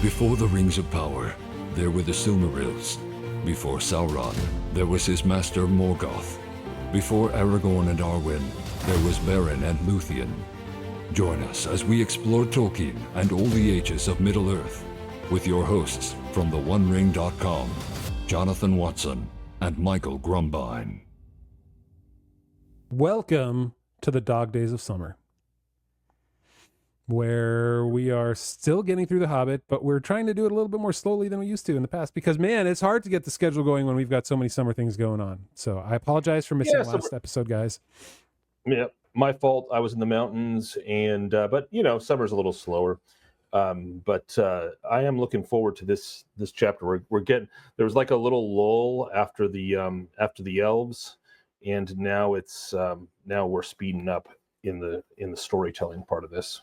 Before the Rings of Power, there were the Silmarils. Before Sauron, there was his master Morgoth. Before Aragorn and Arwen, there was Beren and Luthien. Join us as we explore Tolkien and all the ages of Middle-earth with your hosts from theonering.com, Jonathan Watson and Michael Grumbine. Welcome to the dog days of summer, where we are still getting through The Hobbit, but we're trying to do it a little bit more slowly than we used to in the past because, man, it's hard to get the schedule going when we've got so many summer things going on. So I apologize for missing last episode, guys. Yeah, my fault. I was in the mountains, and but you know, summer's a little slower. But I am looking forward to this chapter. We're getting, there was like a little lull after the elves, and now it's now we're speeding up in the storytelling part of this.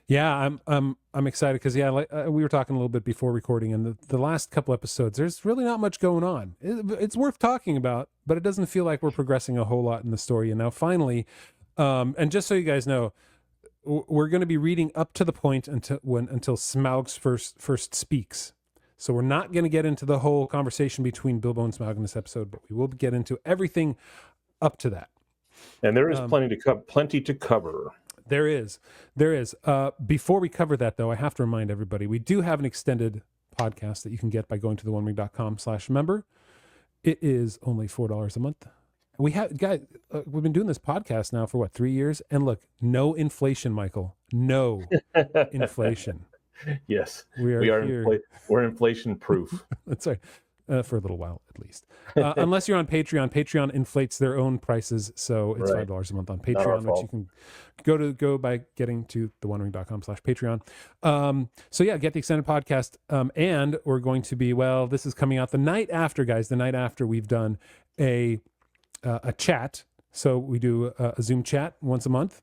Yeah, I'm excited because we were talking a little bit before recording, and the last couple episodes, there's really not much going on. It's worth talking about, but it doesn't feel like we're progressing a whole lot in the story. And now finally, and just so you guys know, we're going to be reading up to the point until Smaug's first speaks. So we're not going to get into the whole conversation between Bilbo and Smaug in this episode, but we will get into everything up to that. And there is plenty to cover. There is. Before we cover that, though, I have to remind everybody, we do have an extended podcast that you can get by going to theonering.com/member. It is only $4 a month. We have, guys, we've been doing this podcast now for 3 years? And look, no inflation, Michael. No inflation. Yes, we are here. We're inflation proof. That's right. For a little while, at least. Unless you're on Patreon. Patreon inflates their own prices, so it's $5 a month on Patreon, which you can go by getting to theonering.com/Patreon. So yeah, get the extended podcast. And we're going to be, this is coming out the night after, guys. The night after we've done a chat. So we do a Zoom chat once a month.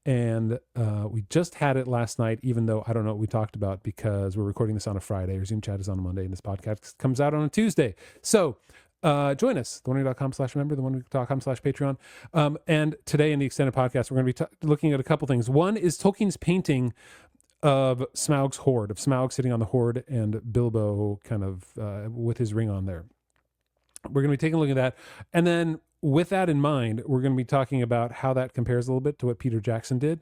And we just had it last night, even though I don't know what we talked about because we're recording this on a Friday. Our Zoom chat is on a Monday, and this podcast comes out on a Tuesday. So join us, theonering.com/member, theonering.com/Patreon. And today in the extended podcast, we're going to be looking at a couple things. One is Tolkien's painting of Smaug's hoard, of Smaug sitting on the hoard and Bilbo kind of with his ring on there. We're going to be taking a look at that. And then with that in mind, we're going to be talking about how that compares a little bit to what Peter Jackson did.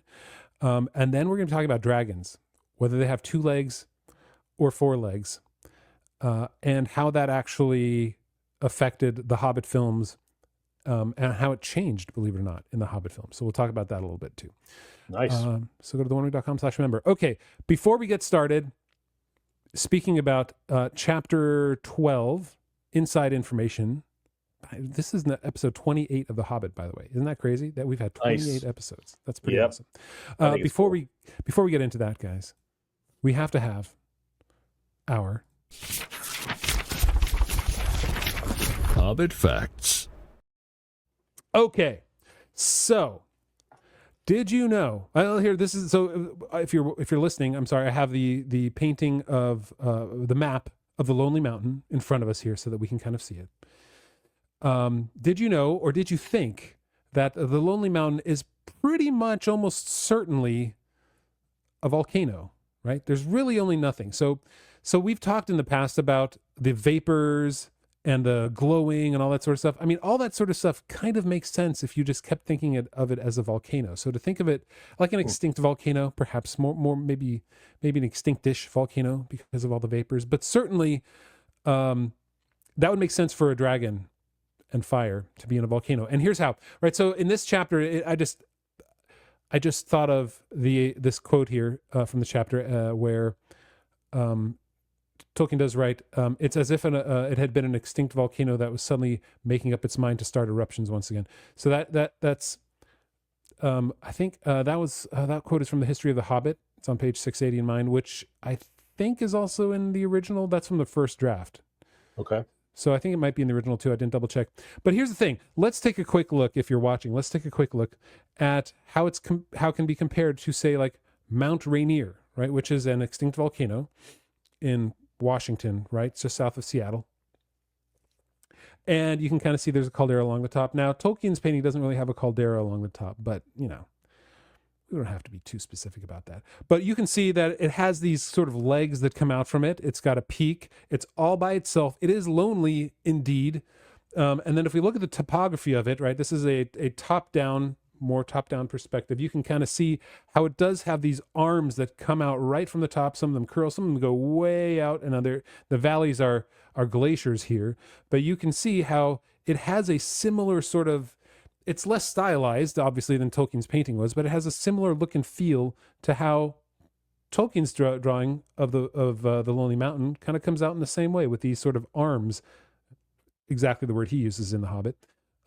And then we're going to be talking about dragons, whether they have 2 legs or 4 legs, and how that actually affected the Hobbit films, and how it changed, believe it or not, in the Hobbit films. So we'll talk about that a little bit too. Nice. So go to theonering.com/member. Okay, before we get started, speaking about chapter 12, Inside Information. This is episode 28 of The Hobbit, by the way. Isn't that crazy that we've had 28 episodes? That's pretty awesome. Before we get into that, guys, we have to have our Hobbit Facts. Okay, so did you know? This is so. If you're listening, I'm sorry. I have the painting of the map of the Lonely Mountain in front of us here so that we can kind of see it. Did you know, or did you think that the Lonely Mountain is pretty much almost certainly a volcano, right? There's really only nothing. So we've talked in the past about the vapors and the glowing and all that sort of stuff. I mean, all that sort of stuff kind of makes sense if you just kept thinking of it as a volcano. So to think of it like an extinct volcano, perhaps more maybe an extinct-ish volcano because of all the vapors, but certainly that would make sense for a dragon and fire to be in a volcano. And here's how, right? So in this chapter, I just thought of this quote here from the chapter where Tolkien does write, it's as if it had been an extinct volcano that was suddenly making up its mind to start eruptions once again. So that's I think that quote is from the History of the Hobbit. It's on page 680 in mine, which I think is also in the original. That's from the first draft. Okay. So I think it might be in the original too. I didn't double check. But here's the thing. Let's take a quick look, if you're watching, let's take a quick look at how it can be compared to, say, like Mount Rainier, right? Which is an extinct volcano in Washington, right? It's just south of Seattle. And you can kind of see there's a caldera along the top. Now, Tolkien's painting doesn't really have a caldera along the top, but, you know, we don't have to be too specific about that. But you can see that it has these sort of legs that come out from it. It's got a peak. It's all by itself. It is lonely indeed. And then if we look at the topography of it, right, this is a top-down, more top-down perspective. You can kind of see how it does have these arms that come out right from the top. Some of them curl, some of them go way out, and the valleys are glaciers here. But you can see how it has a similar sort of, it's less stylized, obviously, than Tolkien's painting was, but it has a similar look and feel to how Tolkien's drawing of the Lonely Mountain kind of comes out in the same way, with these sort of arms, exactly the word he uses in The Hobbit,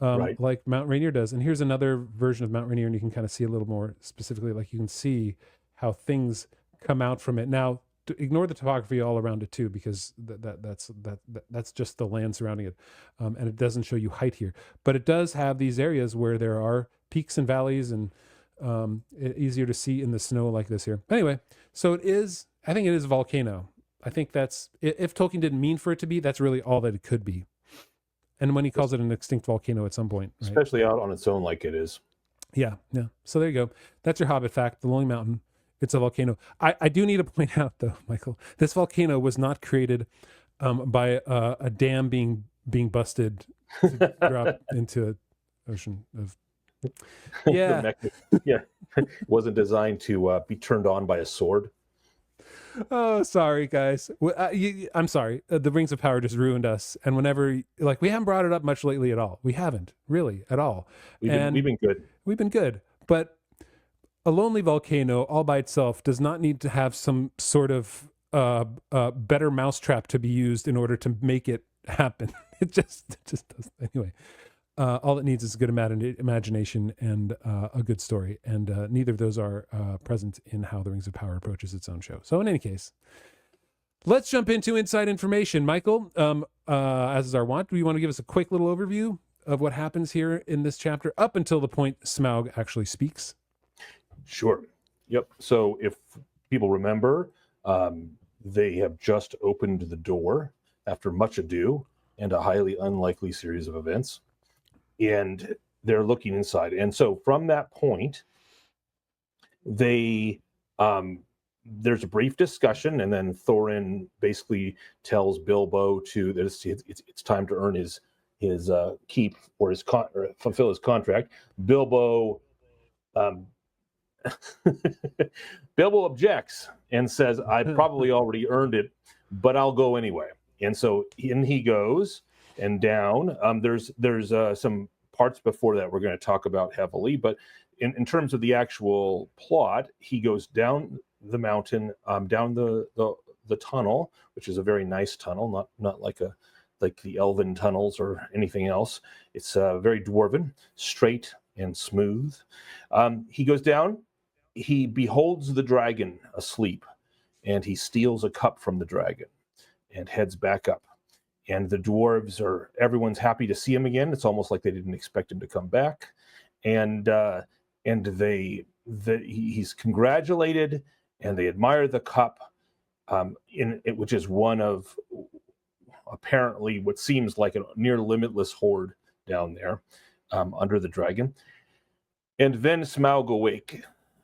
Right. like Mount Rainier does. And here's another version of Mount Rainier, and you can kind of see a little more specifically, like you can see how things come out from it. Now, ignore the topography all around it too, because that's just the land surrounding it, and it doesn't show you height here. But it does have these areas where there are peaks and valleys, and easier to see in the snow like this here. Anyway, so I think it is a volcano. I think that's, if Tolkien didn't mean for it to be, that's really all that it could be. And when he calls it an extinct volcano at some point, right? Especially out on its own like it is. Yeah. So there you go. That's your Hobbit fact, the Lonely Mountain. It's a volcano. I do need to point out, though, Michael, this volcano was not created by a dam being busted to drop into an ocean of... Yeah. Yeah. Wasn't designed to be turned on by a sword. Oh, sorry, guys. I'm sorry. The Rings of Power just ruined us. And whenever, like, we haven't brought it up much lately at all. We haven't, really, at all. We've been good. We've been good. But a lonely volcano all by itself does not need to have some sort of better mousetrap to be used in order to make it happen. It just does. Anyway, all it needs is a good imagination and a good story. And neither of those are present in how the Rings of Power approaches its own show. So in any case, let's jump into inside information. Michael, as is our wont, do you want to give us a quick little overview of what happens here in this chapter up until the point Smaug actually speaks? Sure. Yep. So if people remember, they have just opened the door after much ado and a highly unlikely series of events. And they're looking inside. And so from that point, there's a brief discussion, and then Thorin basically tells Bilbo that it's time to earn his keep or fulfill his contract. Bilbo objects and says, I probably already earned it, but I'll go anyway. And so in he goes and down. There's some parts before that we're going to talk about heavily, but in terms of the actual plot, he goes down the mountain, down the tunnel, which is a very nice tunnel, not like the elven tunnels or anything else. It's very dwarven, straight and smooth. He goes down. He beholds the dragon asleep, and he steals a cup from the dragon and heads back up. And the dwarves everyone's happy to see him again. It's almost like they didn't expect him to come back. And he's congratulated, and they admire the cup, which is one of apparently what seems like a near limitless hoard down there under the dragon. And then Smaug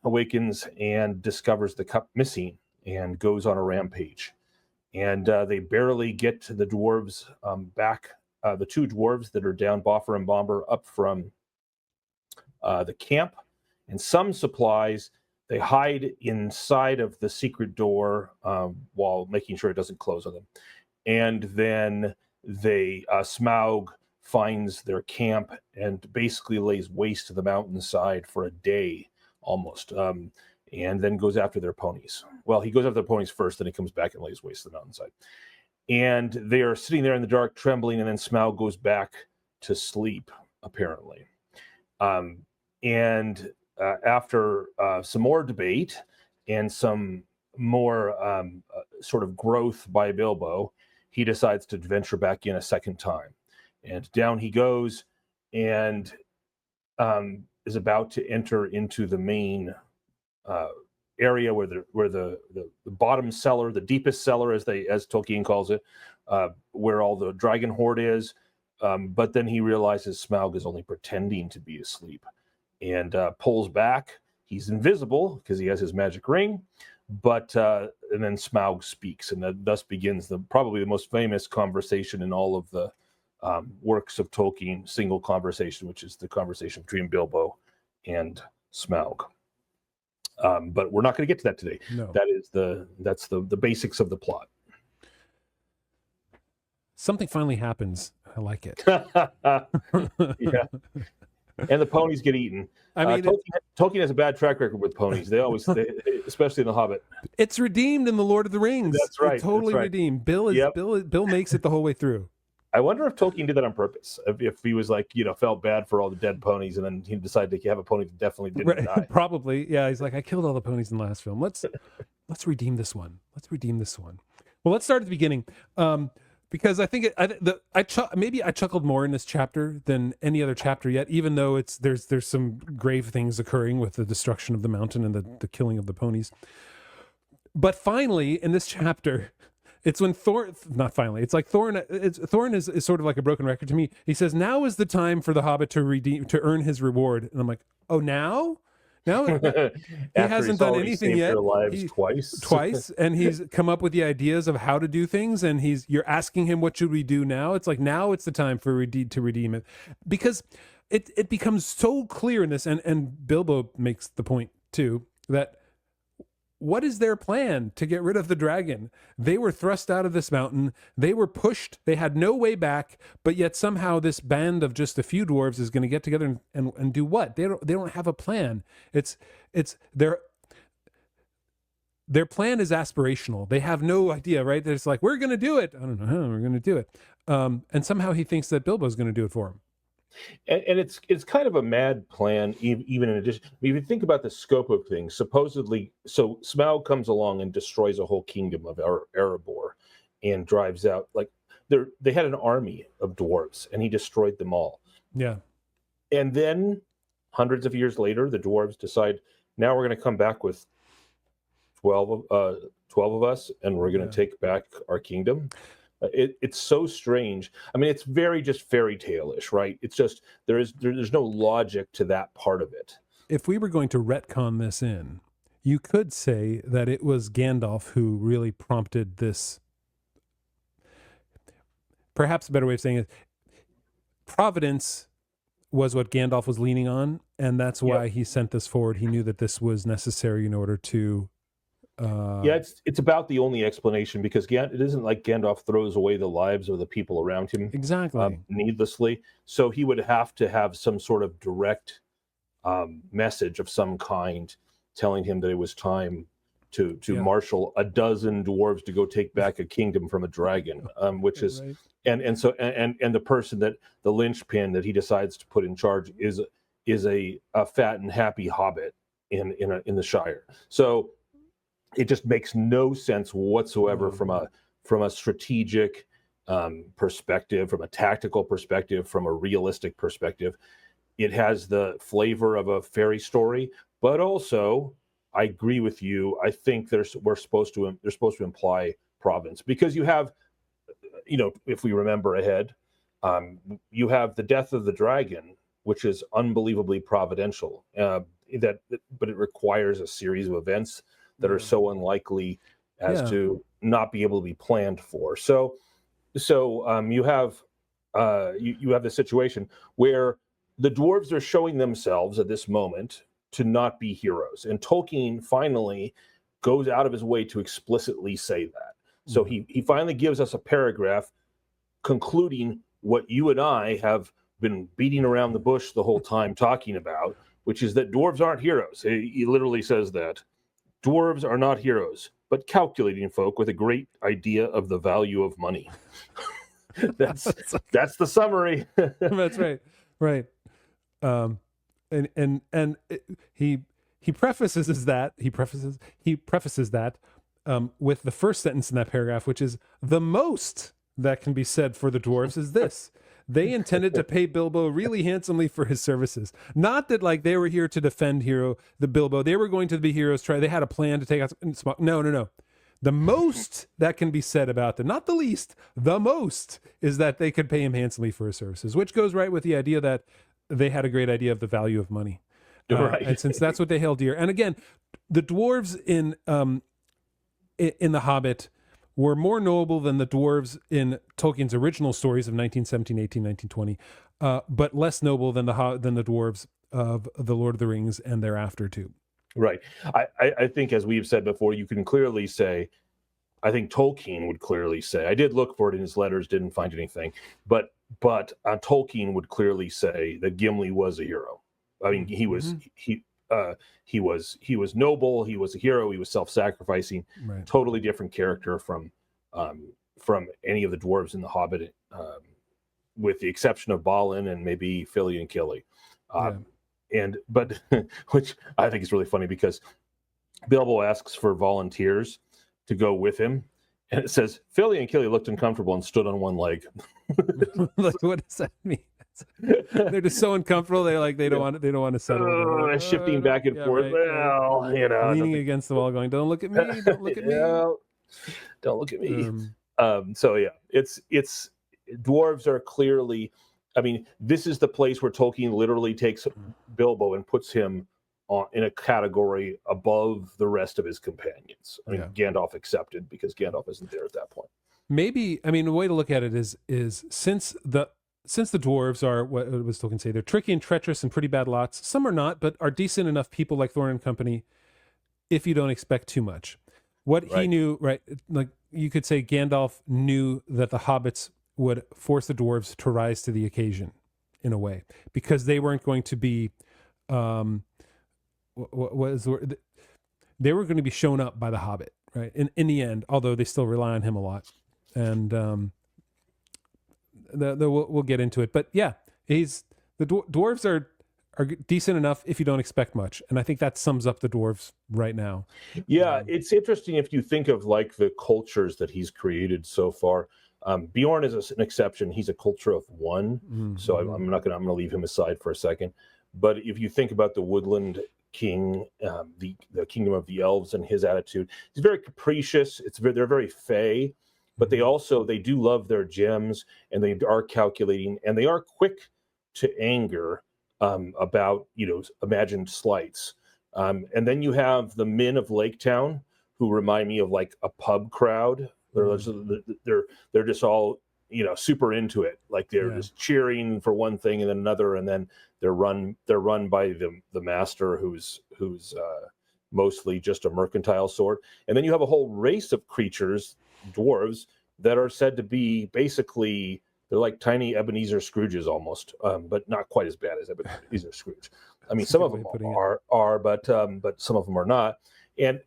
awakens and discovers the cup missing and goes on a rampage. And they barely get to the dwarves back, the two dwarves that are down, Boffer and Bomber, up from the camp. And some supplies, they hide inside of the secret door while making sure it doesn't close on them. And then Smaug finds their camp and basically lays waste to the mountainside for a day almost. And then goes after their ponies. Well, he goes after the ponies first, then he comes back and lays waste to the mountainside. And they are sitting there in the dark, trembling, and then Smaug goes back to sleep, apparently. After some more debate and some more sort of growth by Bilbo, he decides to venture back in a second time. And down he goes and is about to enter into the main area where the bottom cellar, the deepest cellar, as Tolkien calls it, where all the dragon hoard is. But then he realizes Smaug is only pretending to be asleep, and pulls back. he's invisible because he has his magic ring. But and then Smaug speaks, and that thus begins probably the most famous conversation in all of the works of Tolkien, single conversation, which is the conversation between Bilbo and Smaug. But we're not going to get to that today. No. That's the basics of the plot. Something finally happens. I like it. Yeah. And the ponies get eaten. I mean, Tolkien has a bad track record with ponies. They always, especially in The Hobbit. It's redeemed in The Lord of the Rings. That's right. It's totally redeemed. Bill makes it the whole way through. I wonder if Tolkien did that on purpose. If he was like, felt bad for all the dead ponies, and then he decided to have a pony that definitely didn't die. Probably, yeah. He's like, I killed all the ponies in the last film. Let's redeem this one. Well, let's start at the beginning. Because I think maybe I chuckled more in this chapter than any other chapter yet, even though there's some grave things occurring with the destruction of the mountain and the killing of the ponies. But finally, in this chapter, it's when Thorin is sort of like a broken record to me. He says, "Now is the time for the Hobbit to earn his reward," and I'm like, "Oh, now." No, he hasn't done anything yet. Twice, and he's come up with the ideas of how to do things, and you're asking him, what should we do now? It's like, now it's the time for to redeem it, because it becomes so clear in this, and Bilbo makes the point too, that what is their plan to get rid of the dragon? They were thrust out of this mountain. They were pushed. They had no way back, but yet somehow this band of just a few dwarves is going to get together and do what? They don't have a plan. It's their plan is aspirational. They have no idea, right? It's like, we're going to do it. I don't know how we're going to do it. And somehow he thinks that Bilbo's going to do it for him. And it's kind of a mad plan, even in addition. If you think about the scope of things, supposedly, so Smaug comes along and destroys a whole kingdom of Erebor and drives out, like, they had an army of dwarves, and he destroyed them all. Yeah. And then hundreds of years later, the dwarves decide, now we're going to come back with 12 of us, and we're going to take back our kingdom. It's so strange. I mean, it's very just fairy tale-ish, right? It's just there's no logic to that part of it. If we were going to retcon this in, you could say that it was Gandalf who really prompted this. Perhaps a better way of saying it, Providence was what Gandalf was leaning on, and that's why he sent this forward. He knew that this was necessary in order to it's about the only explanation, because it isn't like Gandalf throws away the lives of the people around him needlessly. So he would have to have some sort of direct message of some kind telling him that it was time to marshal a dozen dwarves to go take back a kingdom from a dragon, which is right. and the person that the linchpin that he decides to put in charge is a fat and happy hobbit in the Shire. So it just makes no sense whatsoever from a strategic perspective, from a tactical perspective, from a realistic perspective. It has the flavor of a fairy story, but also, I agree with you. I think they're supposed to imply providence, because you have, if we remember ahead, you have the death of the dragon, which is unbelievably providential. But it requires a series of events that are so unlikely as to not be able to be planned for. So you have the situation where the dwarves are showing themselves at this moment to not be heroes, and Tolkien finally goes out of his way to explicitly say that. So he finally gives us a paragraph concluding what you and I have been beating around the bush the whole time talking about, which is that dwarves aren't heroes. He literally says that. Dwarves are not heroes, but calculating folk with a great idea of the value of money. That's the summary. That's right. Right. He prefaces that with the first sentence in that paragraph, which is, the most that can be said for the dwarves is this: they intended to pay Bilbo really handsomely for his services. Not that like they were here to defend the Bilbo. They were going to be heroes. They had a plan to take out Smaug. No. The most that can be said about them, not the least, the most, is that they could pay him handsomely for his services, which goes right with the idea that they had a great idea of the value of money. Right. And since that's what they held dear, and again, the dwarves in the Hobbit were more noble than the dwarves in Tolkien's original stories of 1917, 18, 1920, but less noble than the dwarves of the Lord of the Rings and thereafter too. Right. I think, as we've said before, you can clearly say, I think Tolkien would clearly say, I did look for it in his letters, didn't find anything, but Tolkien would clearly say that Gimli was a hero. I mean, he was noble, he was a hero, he was self-sacrificing, Right. Totally different character from any of the dwarves in the Hobbit, with the exception of Balin and maybe Fili and Kili. But which I think is really funny, because Bilbo asks for volunteers to go with him, and it says Fili and Kili looked uncomfortable and stood on one leg. Like, what does that mean? They're just so uncomfortable. They're like, they don't want to settle. Shifting back and forth. Right. Well, you know, leaning against the wall, going, "Don't look at me! Don't look at me! Don't look at me!" So yeah, it's dwarves are clearly. I mean, this is the place where Tolkien literally takes Bilbo and puts him in a category above the rest of his companions. I mean, Gandalf accepted, because Gandalf isn't there at that point. Maybe, I mean, the way to look at it is since the dwarves are, what was Tolkien say, they're tricky and treacherous and pretty bad lots. Some are not, but are decent enough people like Thorin and company, if you don't expect too much. What he knew, right? Like, you could say Gandalf knew that the hobbits would force the dwarves to rise to the occasion, in a way, because they weren't going to be, they were going to be shown up by the Hobbit, right? In the end, although they still rely on him a lot, and we'll get into it. But yeah, the dwarves are decent enough if you don't expect much, and I think that sums up the dwarves right now. Yeah, it's interesting if you think of like the cultures that he's created so far. Bjorn is an exception. He's a culture of one, so I'm gonna leave him aside for a second. But if you think about the woodland king, the kingdom of the elves, and his attitude, he's very capricious. They're very fey, but they do love their gems, and they are calculating, and they are quick to anger about imagined slights. And then you have the men of Lake Town, who remind me of like a pub crowd. They're just all super into it, like they're just cheering for one thing and then another, and then they're run by the master, who's mostly just a mercantile sort. And then you have a whole race of creatures, dwarves, that are said to be basically, they're like tiny Ebenezer Scrooges almost, but not quite as bad as Ebenezer Scrooge. I mean, some of them are, but some of them are not.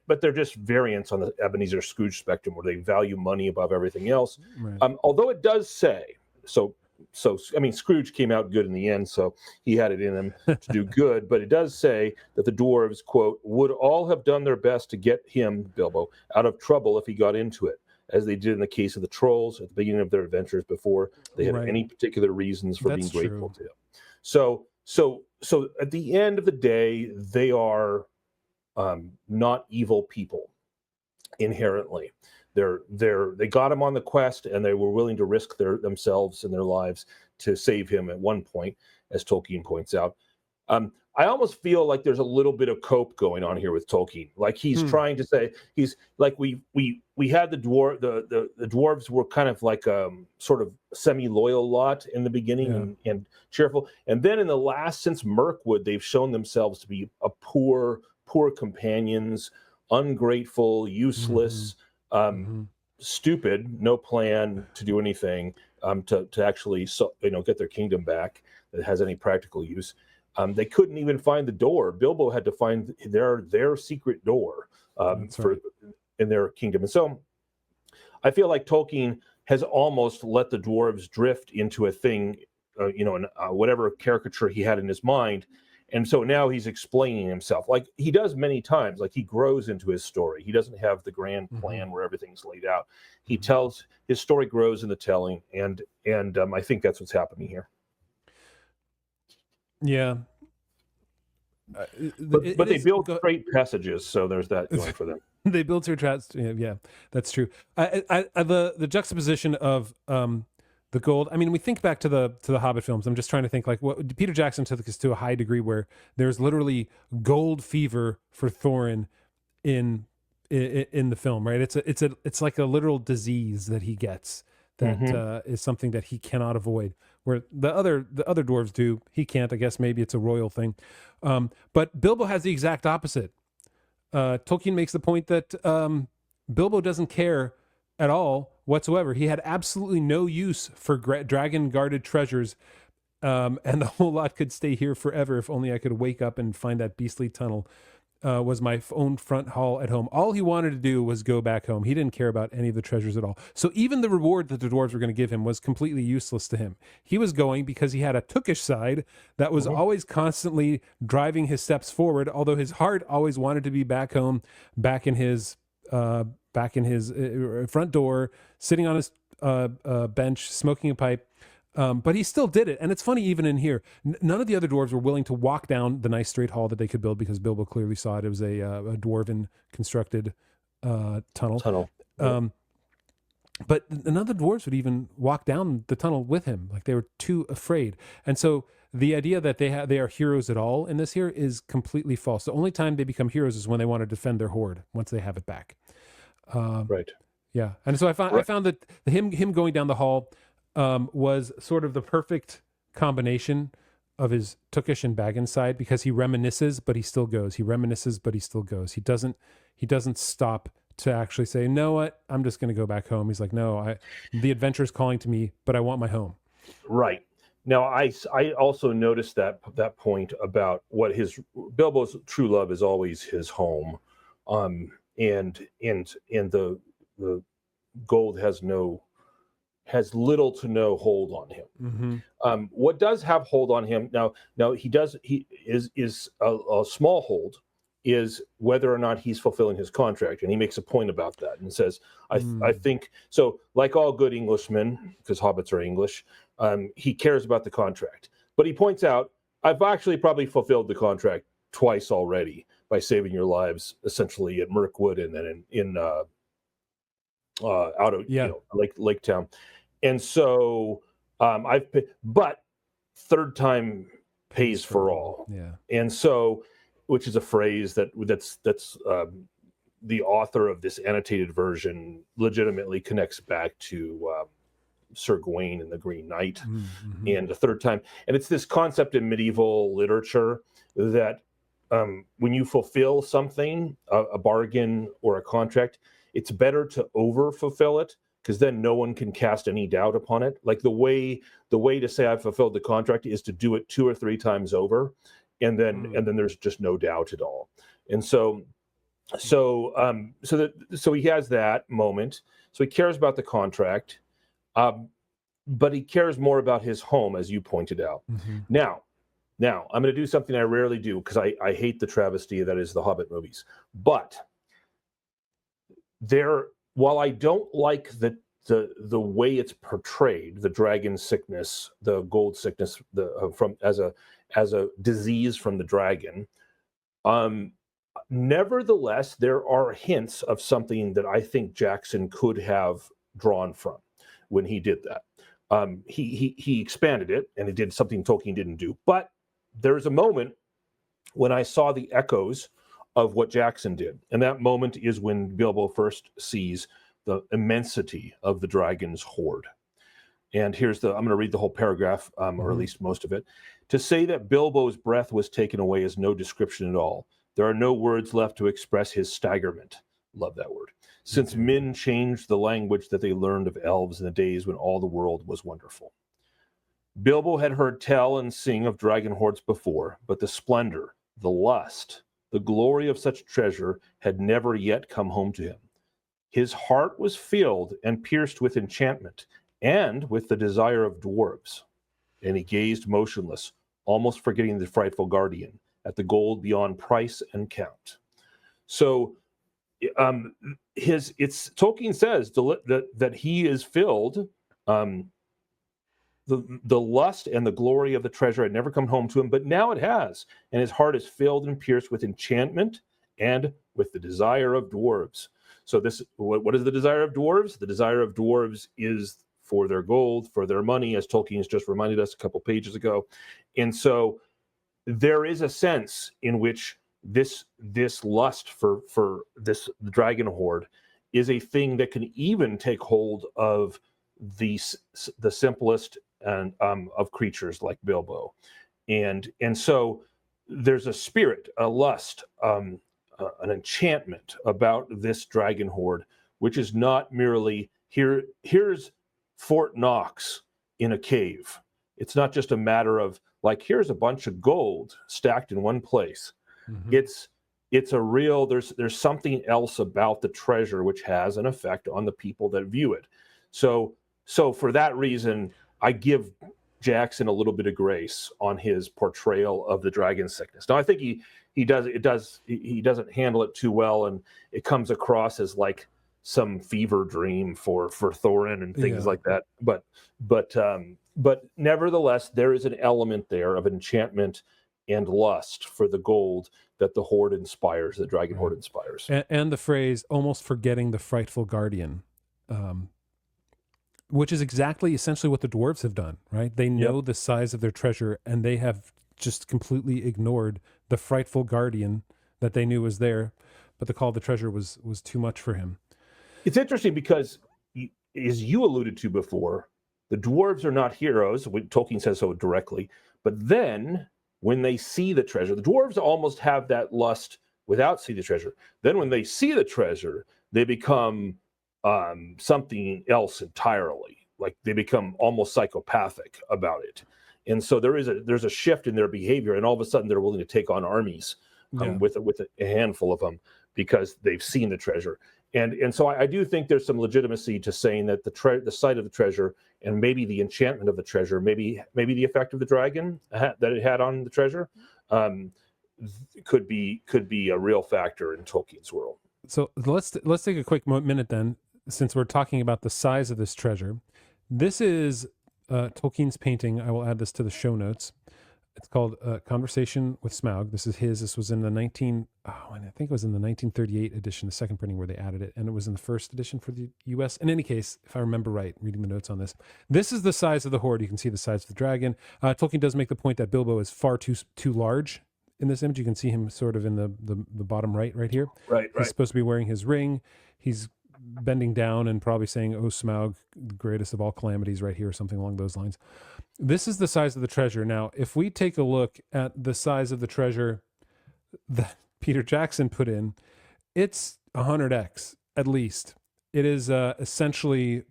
But they're just variants on the Ebenezer Scrooge spectrum, where they value money above everything else. Right. Although it does say, so I mean, Scrooge came out good in the end, so he had it in him to do good. But it does say that the dwarves, quote, would all have done their best to get him, Bilbo, out of trouble if he got into it, as they did in the case of the trolls at the beginning of their adventures, before they had any particular reasons for being grateful to him. So at the end of the day, they are not evil people inherently. They got him on the quest, and they were willing to risk themselves and their lives to save him at one point, as Tolkien points out. I almost feel like there's a little bit of cope going on here with Tolkien. Like he's trying to say, he's like, we had the dwarves were kind of like sort of semi-loyal lot in the beginning, and cheerful. And then in the last, since Mirkwood, they've shown themselves to be a poor companions, ungrateful, useless, stupid, no plan to do anything, to actually get their kingdom back that has any practical use. They couldn't even find the door. Bilbo had to find their secret door in their kingdom. And so I feel like Tolkien has almost let the dwarves drift into a thing, whatever caricature he had in his mind. And so now he's explaining himself, like he does many times. Like he grows into his story. He doesn't have the grand plan where everything's laid out. He tells, his story grows in the telling, and I think that's what's happening here. Yeah. But they build great passages, so there's that going for them. They build through tracks. Yeah, that's true. The juxtaposition of the gold. I mean, we think back to the Hobbit films. I'm just trying to think like what Peter Jackson took this to a high degree where there's literally gold fever for Thorin in the film, right? It's like a literal disease that he gets that is something that he cannot avoid. Where the other dwarves do, he can't. I guess maybe it's a royal thing. But Bilbo has the exact opposite. Tolkien makes the point that Bilbo doesn't care at all whatsoever. He had absolutely no use for dragon guarded treasures, and the whole lot could stay here forever if only I could wake up and find that beastly tunnel. Was my own front hall at home. All he wanted to do was go back home. He didn't care about any of the treasures at all. So even the reward that the dwarves were going to give him was completely useless to him. He was going because he had a tookish side that was always constantly driving his steps forward, although his heart always wanted to be back home, back in his front door, sitting on his bench, smoking a pipe. But he still did it. And it's funny, even in here, none of the other dwarves were willing to walk down the nice straight hall that they could build because Bilbo clearly saw it. It was a dwarven constructed tunnel. But none of the dwarves would even walk down the tunnel with him. Like they were too afraid. And so the idea that they are heroes at all in this here is completely false. The only time they become heroes is when they want to defend their hoard once they have it back. Right. Yeah. And so I found that him going down the hall was sort of the perfect combination of his Tookish and Baggins side, because he reminisces, but he still goes. He reminisces, but he still goes. He doesn't stop to actually say, "No, what? I'm just going to go back home." He's like, "No, the adventure is calling to me, but I want my home." Right. Now, I also noticed that point about what Bilbo's true love is always his home, and the gold has little to no hold on him. What does have hold on him now he is a small hold is whether or not he's fulfilling his contract, and he makes a point about that and says, I think so, like all good Englishmen, because hobbits are English, he cares about the contract, but he points out, I've actually probably fulfilled the contract twice already by saving your lives essentially at Mirkwood and then in out of Lake Town. And so but third time pays for all. Yeah. And so, which is a phrase that's the author of this annotated version legitimately connects back to Sir Gawain and the Green Knight, and the third time. And it's this concept in medieval literature that when you fulfill something, a bargain or a contract, it's better to over-fulfill it, because then no one can cast any doubt upon it. Like the way to say I've fulfilled the contract is to do it 2 or 3 times over, and then there's just no doubt at all. And so he has that moment. So he cares about the contract, but he cares more about his home, as you pointed out. Now I'm going to do something I rarely do, because I hate the travesty that is the Hobbit movies. But while I don't like the way it's portrayed, the dragon sickness, the gold sickness, as a disease from the dragon, nevertheless, there are hints of something that I think Jackson could have drawn from when he did that. He expanded it, and he did something Tolkien didn't do. But there's a moment when I saw the echoes of what Jackson did. And that moment is when Bilbo first sees the immensity of the dragon's hoard. And I'm going to read the whole paragraph, or at least most of it. To say that Bilbo's breath was taken away is no description at all. There are no words left to express his staggerment. Love that word. Since men changed the language that they learned of elves in the days when all the world was wonderful. Bilbo had heard tell and sing of dragon hoards before, but the splendor, the lust, the glory of such treasure had never yet come home to him. His heart was filled and pierced with enchantment and with the desire of dwarves. And he gazed motionless, almost forgetting the frightful guardian, at the gold beyond price and count. So Tolkien says that he is filled, the lust and the glory of the treasure had never come home to him, but now it has, and his heart is filled and pierced with enchantment and with the desire of dwarves. So what is the desire of dwarves? The desire of dwarves is for their gold, for their money, as Tolkien has just reminded us a couple pages ago. And so there is a sense in which this lust for this dragon hoard is a thing that can even take hold of the simplest and of creatures like Bilbo, and so there's a spirit, a lust, an enchantment about this dragon hoard, which is not merely here's Fort Knox in a cave. It's not just a matter of like, here's a bunch of gold stacked in one place. Mm-hmm. It's a real, there's something else about the treasure which has an effect on the people that view it. So for that reason, I give Jackson a little bit of grace on his portrayal of the dragon sickness. Now, I think he doesn't handle it too well, and it comes across as like some fever dream for Thorin and things like that. But nevertheless, there is an element there of enchantment and lust for the gold that the hoard inspires, the dragon hoard inspires. And the phrase, almost forgetting the frightful guardian, which is essentially what the dwarves have done, right? They know the size of their treasure, and they have just completely ignored the frightful guardian that they knew was there, but the call of the treasure was too much for him. It's interesting because, as you alluded to before, the dwarves are not heroes. Tolkien says so directly. But then, when they see the treasure, the dwarves almost have that lust without seeing the treasure. Then when they see the treasure, they become something else entirely. Like they become almost psychopathic about it. And so there's a shift in their behavior, and all of a sudden they're willing to take on armies with a handful of them because they've seen the treasure. And so I do think there's some legitimacy to saying that the sight of the treasure and maybe the enchantment of the treasure, maybe the effect of the dragon that it had on the treasure, could be a real factor in Tolkien's world. So let's take a quick minute then, since we're talking about the size of this treasure. This is Tolkien's painting. I will add this to the show notes. It's called Conversation with Smaug. This was in the 1938 edition, the second printing where they added it, and it was in the first edition for the US. In any case, if I remember right, reading the notes on this, this is the size of the hoard. You can see the size of the dragon. Tolkien does make the point that Bilbo is far too large in this image. You can see him sort of in the bottom right here. Right. He's supposed to be wearing his ring. He's bending down and probably saying, "Oh, Smaug, the greatest of all calamities," right here, or something along those lines. This is the size of the treasure. Now, if we take a look at the size of the treasure that Peter Jackson put in, it's 100x at least. It is essentially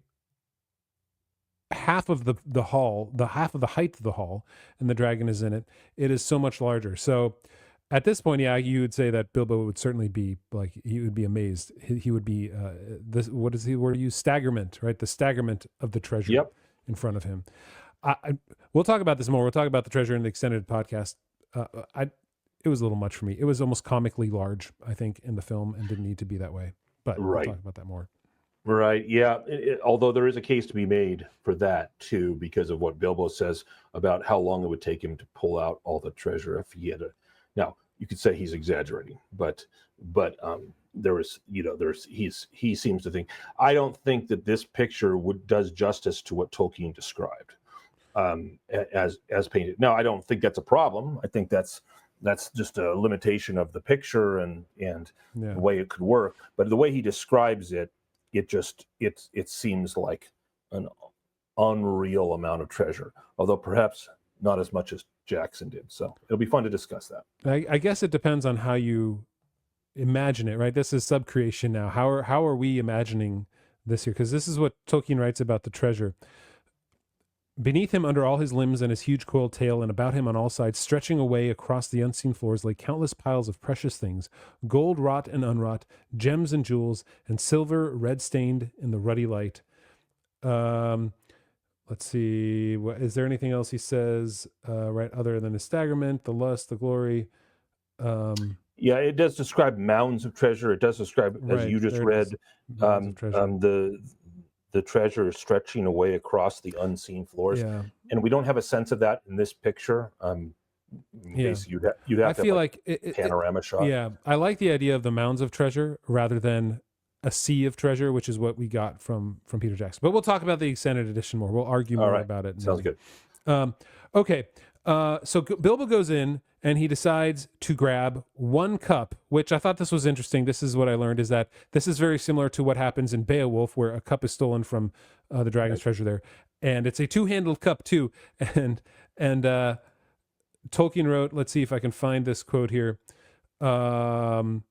half of the hall, half of the height of the hall, and the dragon is in it. It is so much larger. So at this point, you would say that Bilbo would certainly be like, he would be amazed. He would be what is the word you use? Staggerment, right? The staggerment of the treasure in front of him. We'll talk about this more. We'll talk about the treasure in the extended podcast. It was a little much for me. It was almost comically large, I think, in the film, and didn't need to be that way. But we'll talk about that more. Right. Yeah. Although there is a case to be made for that too, because of what Bilbo says about how long it would take him to pull out all the treasure if he had Now, you could say he's exaggerating, but he seems to think. I don't think that this picture does justice to what Tolkien described as painted. Now, I don't think that's a problem. I think that's just a limitation of the picture and the way it could work. But the way he describes it, it seems like an unreal amount of treasure, although perhaps not as much as Jackson did. So it'll be fun to discuss that. I guess it depends on how you imagine it, right? This is subcreation now. How are we imagining this here? Because this is what Tolkien writes about the treasure. Beneath him, under all his limbs and his huge coiled tail, and about him on all sides, stretching away across the unseen floors, lay countless piles of precious things, gold wrought and unwrought, gems and jewels, and silver red-stained in the ruddy light. Let's see. Is there anything else he says, right, other than the staggerment, the lust, the glory? Yeah, it does describe mounds of treasure. It does describe, as you just read, the treasure is stretching away across the unseen floors. Yeah. And we don't have a sense of that in this picture. You'd have to have like panorama shot. Yeah, I like the idea of the mounds of treasure rather than a sea of treasure, which is what we got from Peter Jackson. But we'll talk about the extended edition more. We'll argue more about it. Sounds good. Okay. So Bilbo goes in and he decides to grab one cup, which I thought this was interesting. This is what I learned, is that this is very similar to what happens in Beowulf, where a cup is stolen from the dragon's treasure there. And it's a two-handled cup too. And Tolkien wrote, let's see if I can find this quote here. So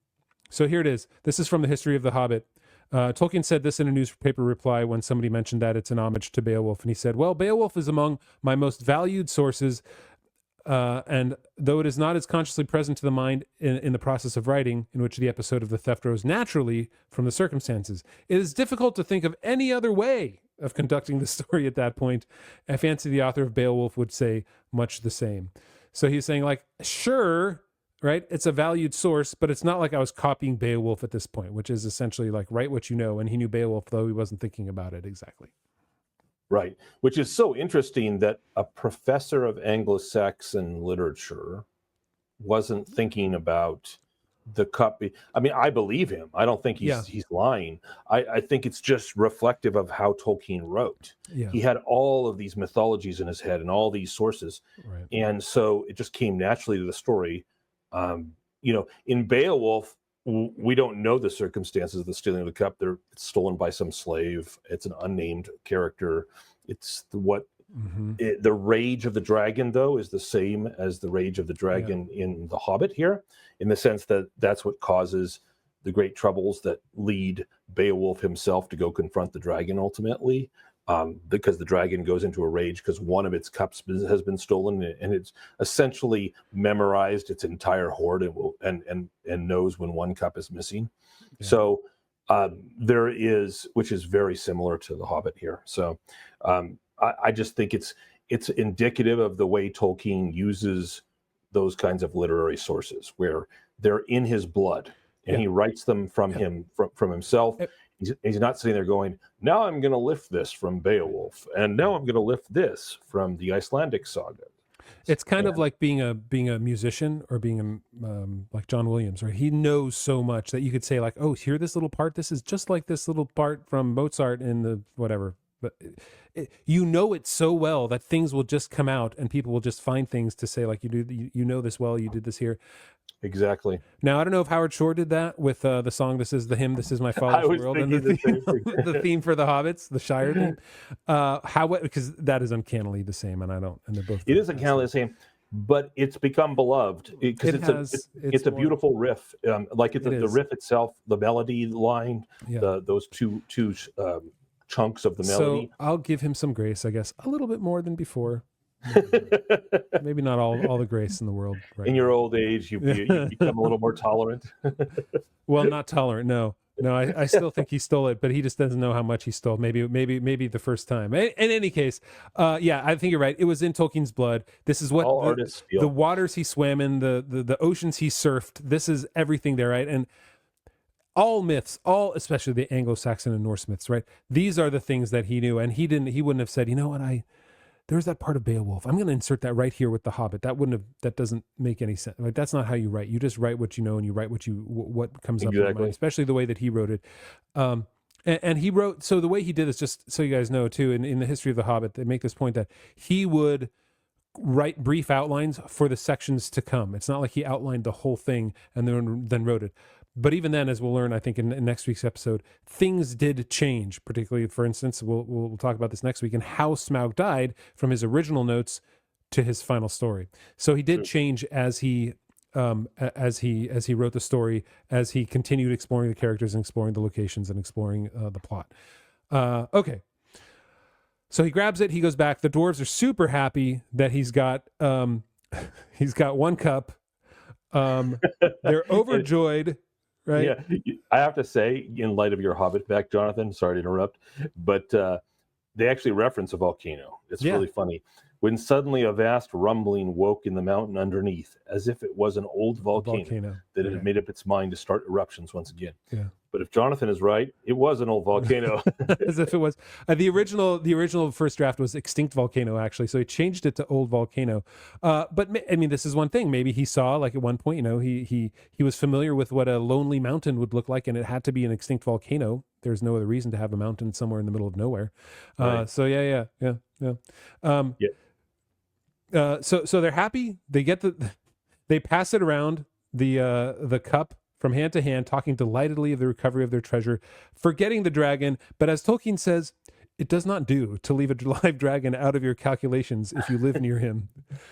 here it is. This is from the History of the Hobbit. Tolkien said this in a newspaper reply when somebody mentioned that it's an homage to Beowulf. And he said, well, Beowulf is among my most valued sources, and though it is not as consciously present to the mind in the process of writing, in which the episode of the theft rose naturally from the circumstances, it is difficult to think of any other way of conducting the story at that point. I fancy the author of Beowulf would say much the same. So he's saying, like, sure, right, it's a valued source, but it's not like I was copying Beowulf at this point, which is essentially like, write what you know. And he knew Beowulf, though he wasn't thinking about it exactly. Right, which is so interesting that a professor of Anglo-Saxon literature wasn't thinking about the cup. I mean, I believe him. I don't think he's lying. I think it's just reflective of how Tolkien wrote. Yeah. He had all of these mythologies in his head and all these sources. Right. And so it just came naturally to the story. In Beowulf, we don't know the circumstances of the stealing of the cup. It's stolen by some slave. It's an unnamed character. It's the rage of the dragon, though, is the same as the rage of the dragon in The Hobbit here, in the sense that that's what causes the great troubles that lead Beowulf himself to go confront the dragon ultimately, because the dragon goes into a rage because one of its cups has been stolen, and it's essentially memorized its entire hoard and knows when one cup is missing. Yeah. So there is, which is very similar to The Hobbit here. So I just think it's indicative of the way Tolkien uses those kinds of literary sources, where they're in his blood, and he writes them from himself. He's not sitting there going, now I'm going to lift this from Beowulf, and now I'm going to lift this from the Icelandic saga. It's kind of like being a musician, or being like John Williams, right? He knows so much that you could say, like, oh, hear this little part? This is just like this little part from Mozart in the whatever. But you know it so well that things will just come out, and people will just find things to say, like, you know this well, you did this here. Exactly. Now, I don't know if Howard Shore did that with the song "This Is the Hymn, This Is My Father's World," and the theme for the Hobbits, the Shire theme. Because that is uncannily the same, and they're both. It is uncannily the same, but it's become beloved because it's a beautiful riff. The riff itself, the melody line, those two chunks of the melody. So I'll give him some grace, I guess, a little bit more than before. Maybe not all the grace in the world. Right in your old age, you become a little more tolerant. Well, not tolerant. No, I still think he stole it, but he just doesn't know how much he stole. Maybe the first time. In any case, I think you're right. It was in Tolkien's blood. This is what all artists feel. The waters he swam in, the oceans he surfed. This is everything there, right? And all myths, especially the Anglo-Saxon and Norse myths, right? These are the things that he knew, and he wouldn't have said, you know what, there's that part of Beowulf. I'm going to insert that right here with the Hobbit. That doesn't make any sense. Like, that's not how you write. You just write what you know, and you write what comes up in your mind, especially the way that he wrote it. And he wrote, so the way he did this, just so you guys know too, in the History of the Hobbit, they make this point that he would write brief outlines for the sections to come. It's not like he outlined the whole thing and then wrote it. But even then, as we'll learn, I think in next week's episode, things did change. Particularly, for instance, we'll talk about this next week, and how Smaug died from his original notes to his final story. So he did change as he wrote the story, as he continued exploring the characters and exploring the locations and exploring the plot. Okay. So he grabs it. He goes back. The dwarves are super happy that he's got one cup. They're overjoyed. Right. Yeah, I have to say, in light of your Hobbit back, Jonathan, sorry to interrupt, but they actually reference a volcano. It's really funny. when suddenly a vast rumbling woke in the mountain underneath, as if it was an old volcano that had made up its mind to start eruptions once again. Yeah. But if Jonathan is right, it was an old volcano. As if it was the original first draft was extinct volcano, actually. So he changed it to old volcano. But I mean, this is one thing. Maybe he saw, like, at one point, you know, he was familiar with what a lonely mountain would look like, and it had to be an extinct volcano. There's no other reason to have a mountain somewhere in the middle of nowhere. Right. So yeah. So they're happy. They get they pass it around the cup from hand to hand, talking delightedly of the recovery of their treasure, forgetting the dragon. But as Tolkien says, it does not do to leave a live dragon out of your calculations if you live near him.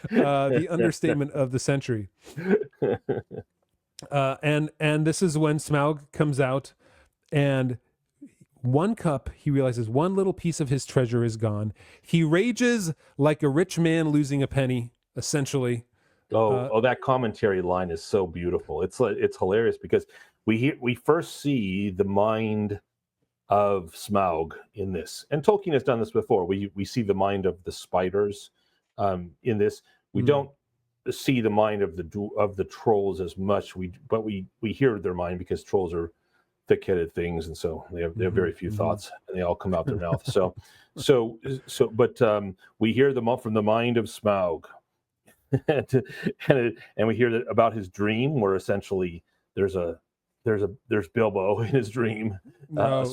The understatement of the century. And this is when Smaug comes out, and one cup, he realizes one little piece of his treasure is gone. He rages like a rich man losing a penny, essentially. That commentary line is so beautiful. It's hilarious because we first see the mind of Smaug in this, and Tolkien has done this before. We see the mind of the spiders in this. We don't see the mind of the trolls as much. But we hear their mind because trolls are thick-headed things, and so they have very few thoughts, and they all come out their mouth. But we hear them from the mind of Smaug. and we hear that about his dream, where essentially there's Bilbo in his dream, a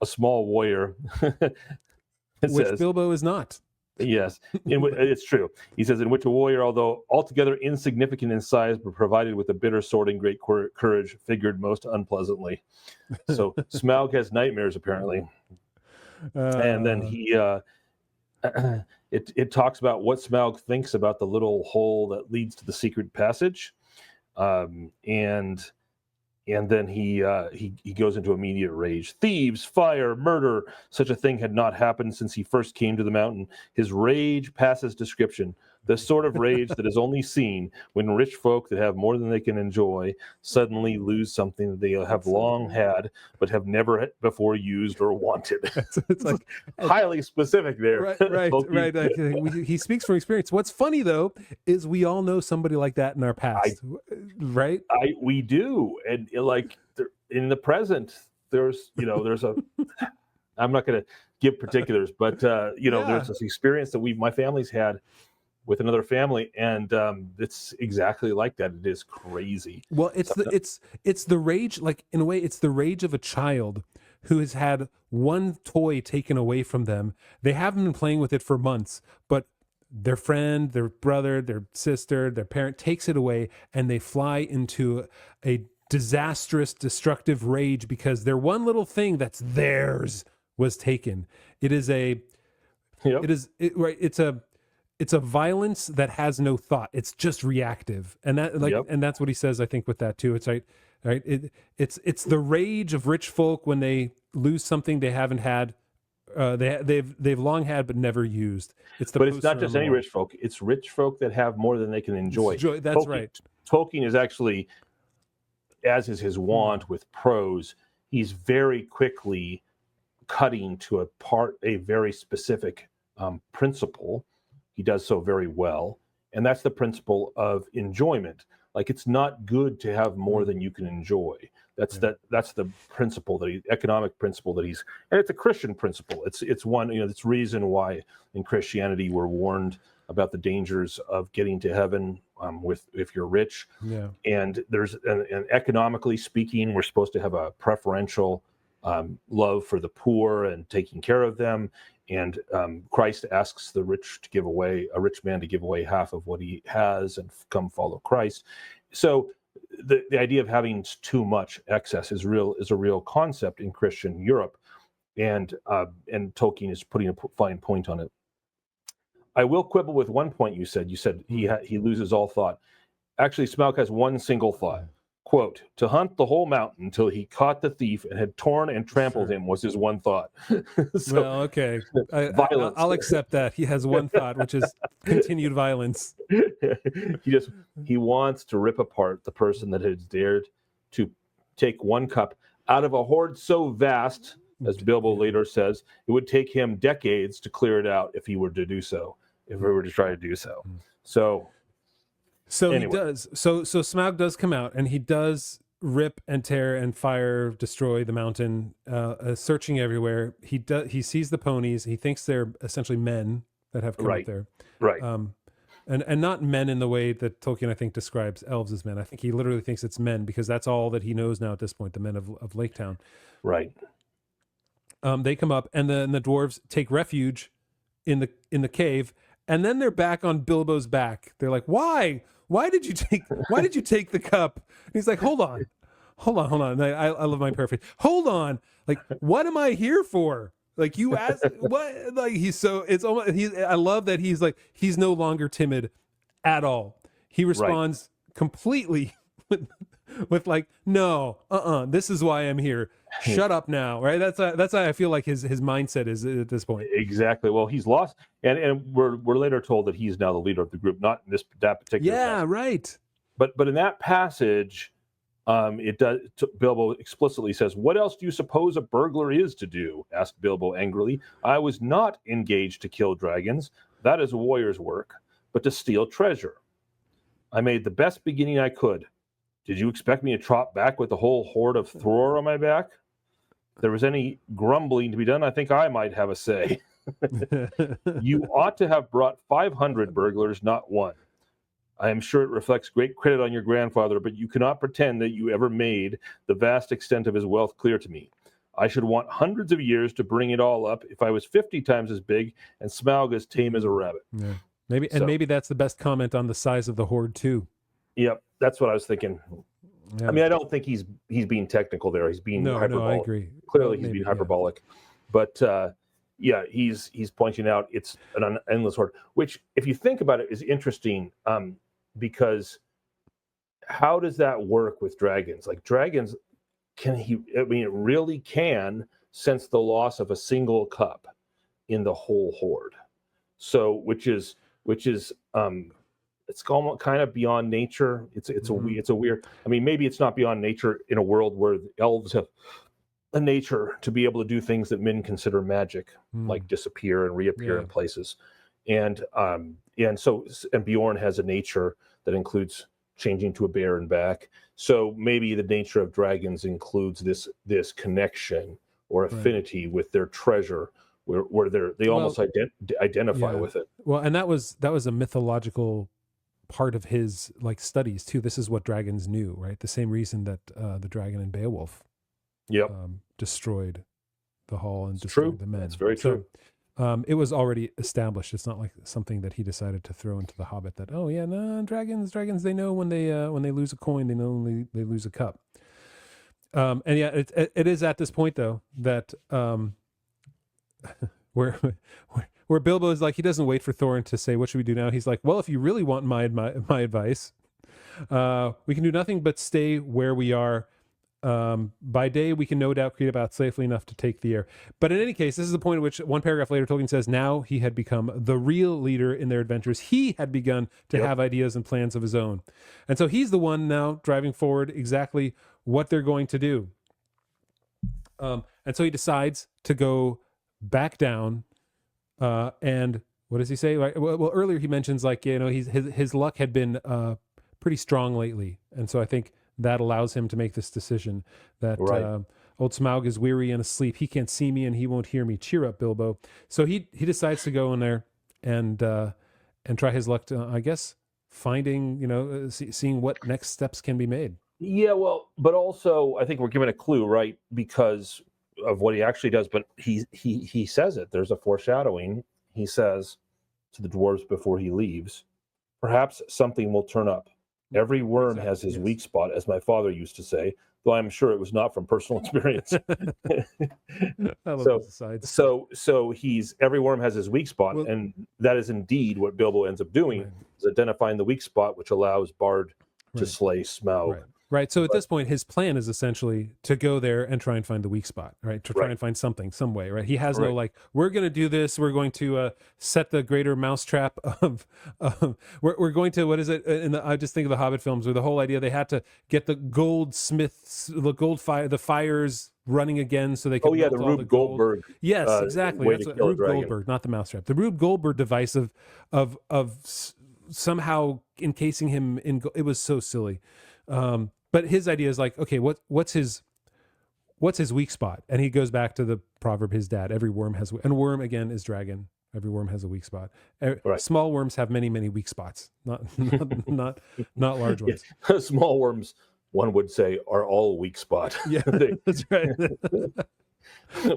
small warrior, which says, Bilbo is not. Yes, it's true. He says, in which a warrior, although altogether insignificant in size, but provided with a bitter sword and great courage, figured most unpleasantly. So Smaug has nightmares, apparently, and then he. It talks about what Smaug thinks about the little hole that leads to the secret passage, and then he goes into immediate rage. Thieves, fire, murder, such a thing had not happened since he first came to the mountain. His rage passes description, the sort of rage that is only seen when rich folk that have more than they can enjoy suddenly lose something that they have long had but have never before used or wanted. It's like highly specific there. Right. He speaks from experience. What's funny, though, is we all know somebody like that in our past, right? We do. And like in the present, there's a, I'm not going to give particulars, but there's this experience that my family's had with another family, and it's exactly like that. It is crazy. Well, it's the rage, like, in a way, it's the rage of a child who has had one toy taken away from them. They haven't been playing with it for months, but their friend, their brother, their sister, their parent takes it away, and they fly into a disastrous, destructive rage because their one little thing that's theirs was taken. It's a violence that has no thought. It's just reactive, and and that's what he says, I think, with that too. It's right. It's the rage of rich folk when they lose something they haven't had, they've long had but never used. It's not just any rich folk. It's rich folk that have more than they can enjoy. That's right. Tolkien is actually, as is his wont with prose, he's very quickly cutting to a very specific principle. He does so very well, and that's the principle of enjoyment. Like, it's not good to have more than you can enjoy. That's the principle economic principle and it's a Christian principle. It's one, it's reason why in Christianity we're warned about the dangers of getting to heaven if you're rich. Yeah. And and economically speaking, we're supposed to have a preferential love for the poor and taking care of them. And Christ asks a rich man to give away half of what he has and come follow Christ. So the idea of having too much excess is a real concept in Christian Europe, and Tolkien is putting a fine point on it. I will quibble with one point you said. You said he loses all thought. Actually, Smaug has one single thought. Quote, to hunt the whole mountain until he caught the thief and had torn and trampled him was his one thought. Well, okay. I'll accept that. He has one thought, which is continued violence. He wants to rip apart the person that has dared to take one cup out of a hoard so vast, as Bilbo later says, it would take him decades to clear it out if he were to do so. if we were to try to do so. So anyway. He does. So Smaug does come out, and he does rip and tear and fire, destroy the mountain, searching everywhere. He sees the ponies. He thinks they're essentially men that have come up there. Right. And not men in the way that Tolkien, I think, describes elves as men. I think he literally thinks it's men because that's all that he knows now at this point, the men of Lake Town. Right. They come up, and the dwarves take refuge in the cave, and then they're back on Bilbo's back. They're like, "Why? Why did you take the cup?" And he's like, "Hold on." And I love my paraphrase. Hold on. Like, what am I here for? Like, you asked what? Like, he's so, it's almost, I love that he's like, he's no longer timid at all. He responds completely with like, no, this is why I'm here. Shut up now. Right. That's how I feel like his mindset is at this point. Exactly. Well, he's lost. And we're later told that he's now the leader of the group, not in that particular passage. Right. But in that passage, Bilbo explicitly says, "What else do you suppose a burglar is to do?" asked Bilbo angrily. "I was not engaged to kill dragons. That is a warrior's work, but to steal treasure. I made the best beginning I could. Did you expect me to trot back with the whole horde of Thror on my back? If there was any grumbling to be done, I think I might have a say. You ought to have brought 500 burglars, not one. I am sure it reflects great credit on your grandfather, but you cannot pretend that you ever made the vast extent of his wealth clear to me. I should want hundreds of years to bring it all up if I was 50 times as big and Smaug as tame as a rabbit." Yeah. Maybe that's the best comment on the size of the horde too. Yep, that's what I was thinking. Yeah. I mean, I don't think he's being technical there. He's being hyperbolic. No, I agree. Clearly, he's being hyperbolic. Yeah. But he's pointing out it's an endless horde, which, if you think about it, is interesting. Because how does that work with dragons? Like, dragons, it really can sense the loss of a single cup in the whole horde. So, which is it's almost kind of beyond nature. It's a weird. I mean, maybe it's not beyond nature in a world where the elves have a nature to be able to do things that men consider magic, like disappear and reappear in places. And Bjorn has a nature that includes changing to a bear and back. So maybe the nature of dragons includes this connection or affinity with their treasure, where they almost identify with it. Well, and that was a mythological part of his studies too. This is what dragons knew, right? The same reason that the dragon in Beowulf destroyed the hall and destroyed the men. That's very true. It was already established. It's not like something that he decided to throw into the Hobbit. That dragons they know when they lose a coin, they know when they lose a cup. It is at this point though that where Bilbo is like, he doesn't wait for Thorin to say, "What should we do now?" He's like, "Well, if you really want my advice, we can do nothing but stay where we are. By day, we can no doubt create about safely enough to take the air." But in any case, this is the point at which one paragraph later, Tolkien says, now he had become the real leader in their adventures. He had begun to have ideas and plans of his own. And so he's the one now driving forward exactly what they're going to do. And so he decides to go back down. And what does he say? Well, earlier he mentions his luck had been pretty strong lately. And so I think that allows him to make this decision that old Smaug is weary and asleep. He can't see me and he won't hear me. Cheer up, Bilbo. So he decides to go in there and try his luck to, I guess, finding, seeing what next steps can be made. Yeah, well, but also I think we're given a clue, right? Because of what he actually does, but he says it. There's a foreshadowing. He says to the dwarves before he leaves, "Perhaps something will turn up. Every worm has his weak spot, as my father used to say, though I'm sure it was not from personal experience." So every worm has his weak spot, and that is indeed what Bilbo ends up doing, is identifying the weak spot, which allows Bard to slay Smaug. Right. So at this point, his plan is essentially to go there and try and find the weak spot, right? To try and find something, some way, right? He has no we're going to do this. We're going to set the greater mousetrap of we're going to, what is it? I just think of the Hobbit films where the whole idea they had to get the goldsmiths, the fires running again so they could yeah, melt the all the Rube gold. Goldberg. Yes, exactly. Way That's to what kill a Rube dragon. Goldberg, not the mousetrap. The Rube Goldberg device of somehow encasing him in. It was so silly. But his idea is like, okay, what's his weak spot? And he goes back to the proverb his dad: every worm has, and worm again is dragon. Every worm has a weak spot. Right. Small worms have many, many weak spots, not large ones. Yeah. Small worms, one would say, are all weak spot. Yeah, that's right.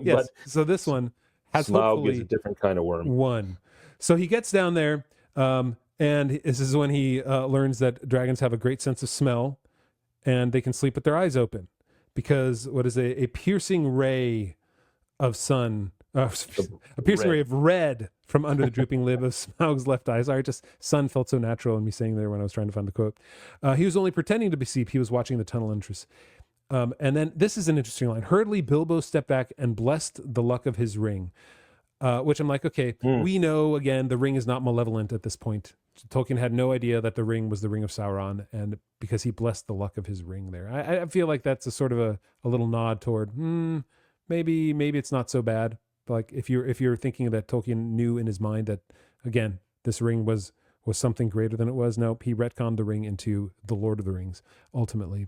Yes. So this one has Smaug hopefully is a different kind of worm. one. So he gets down there, and this is when he learns that dragons have a great sense of smell, and they can sleep with their eyes open, because what is a piercing ray of sun. A piercing ray of red from under the drooping lid of Smaug's left eye. Sorry, just sun felt so natural in me saying there when I was trying to find the quote. He was only pretending to be asleep. He was watching the tunnel entrance. And then this is an interesting line. Hurriedly, Bilbo stepped back and blessed the luck of his ring, which I'm like, okay, we know, again, the ring is not malevolent at this point. Tolkien had no idea that the ring was the ring of Sauron, and because he blessed the luck of his ring there. I feel like that's a sort of a little nod toward, maybe it's not so bad. Like if you're thinking that Tolkien knew in his mind that, again, this ring was something greater than it was. Nope, he retconned the ring into the Lord of the Rings ultimately.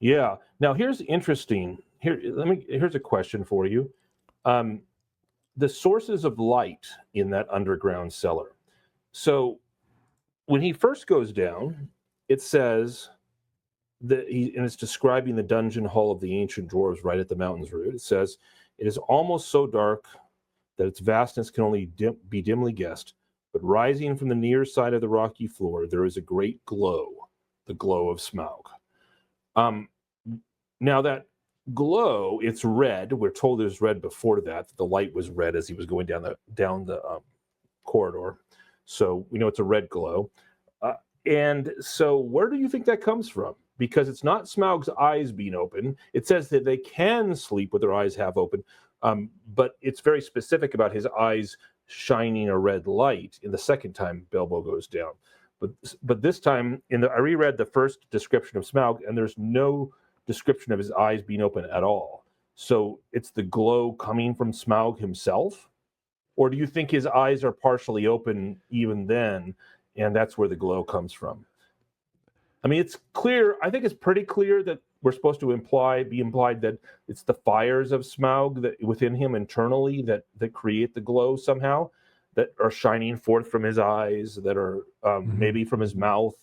Yeah. Now here's interesting. Here's a question for you. The sources of light in that underground cellar. So when he first goes down, it says that and it's describing the dungeon hall of the ancient dwarves right at the mountain's root. It says, it is almost so dark that its vastness can only be dimly guessed, but rising from the near side of the rocky floor, there is a great glow, the glow of Smaug. Now that glow, it's red. We're told it was red before that. The light was red as he was going down the corridor. So we know it's a red glow. And so where do you think that comes from? Because it's not Smaug's eyes being open. It says that they can sleep with their eyes half open, but it's very specific about his eyes shining a red light in the second time Bilbo goes down. But this time, I reread the first description of Smaug, and there's no description of his eyes being open at all. So it's the glow coming from Smaug himself? Or do you think his eyes are partially open even then, and that's where the glow comes from? I mean, it's clear. I think it's pretty clear that we're supposed to be implied that it's the fires of Smaug that within him internally that create the glow somehow, that are shining forth from his eyes, that are maybe from his mouth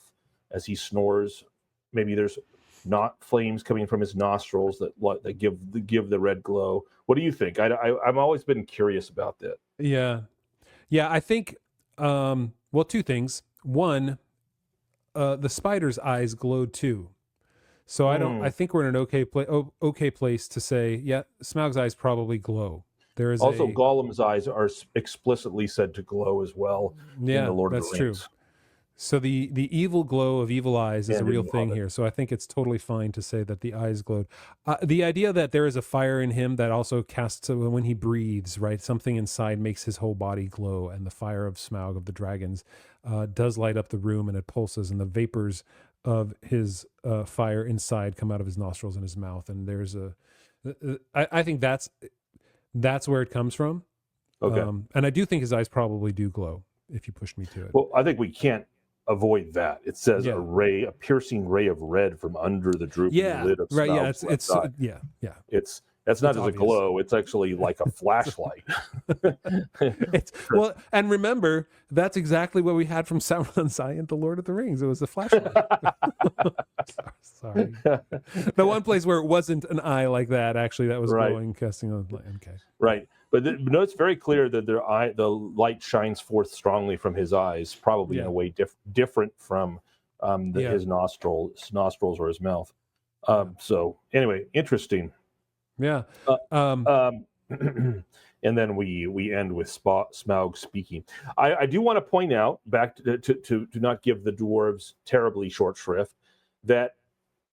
as he snores. Maybe there's not flames coming from his nostrils that give the red glow. What do you think? I've always been curious about that. Yeah. I think two things. One, the spider's eyes glowed too, so I think we're in an okay place to say, yeah, Smaug's eyes probably glow. There is also Gollum's eyes are explicitly said to glow as well. Yeah, in the Lord that's of the Rings. true. So the evil glow of evil eyes is a real thing Hobbit. here. So I think it's totally fine to say that the eyes glowed. The idea that there is a fire in him that also casts, when he breathes, right? Something inside makes his whole body glow, and the fire of Smaug, of the dragons, does light up the room, and it pulses, and the vapors of his fire inside come out of his nostrils and his mouth. And there's I think that's where it comes from. Okay. And I do think his eyes probably do glow if you pushed me to it. Well, I think we can't avoid that. It says a piercing ray of red from under the drooping lid of Smaug's left eye. That's not just obvious. A glow. It's actually like a flashlight. Well, and remember, that's exactly what we had from Sauron's eye in The Lord of the Rings. It was a flashlight. Sorry. The one place where it wasn't an eye like that, actually, that was glowing, casting on light. Okay. Right. But it's very clear that the light shines forth strongly from his eyes, probably in a way different from his nostrils or his mouth. So anyway, interesting. Yeah. And then we end with Smaug speaking. I do want to point out, back to not give the dwarves terribly short shrift, that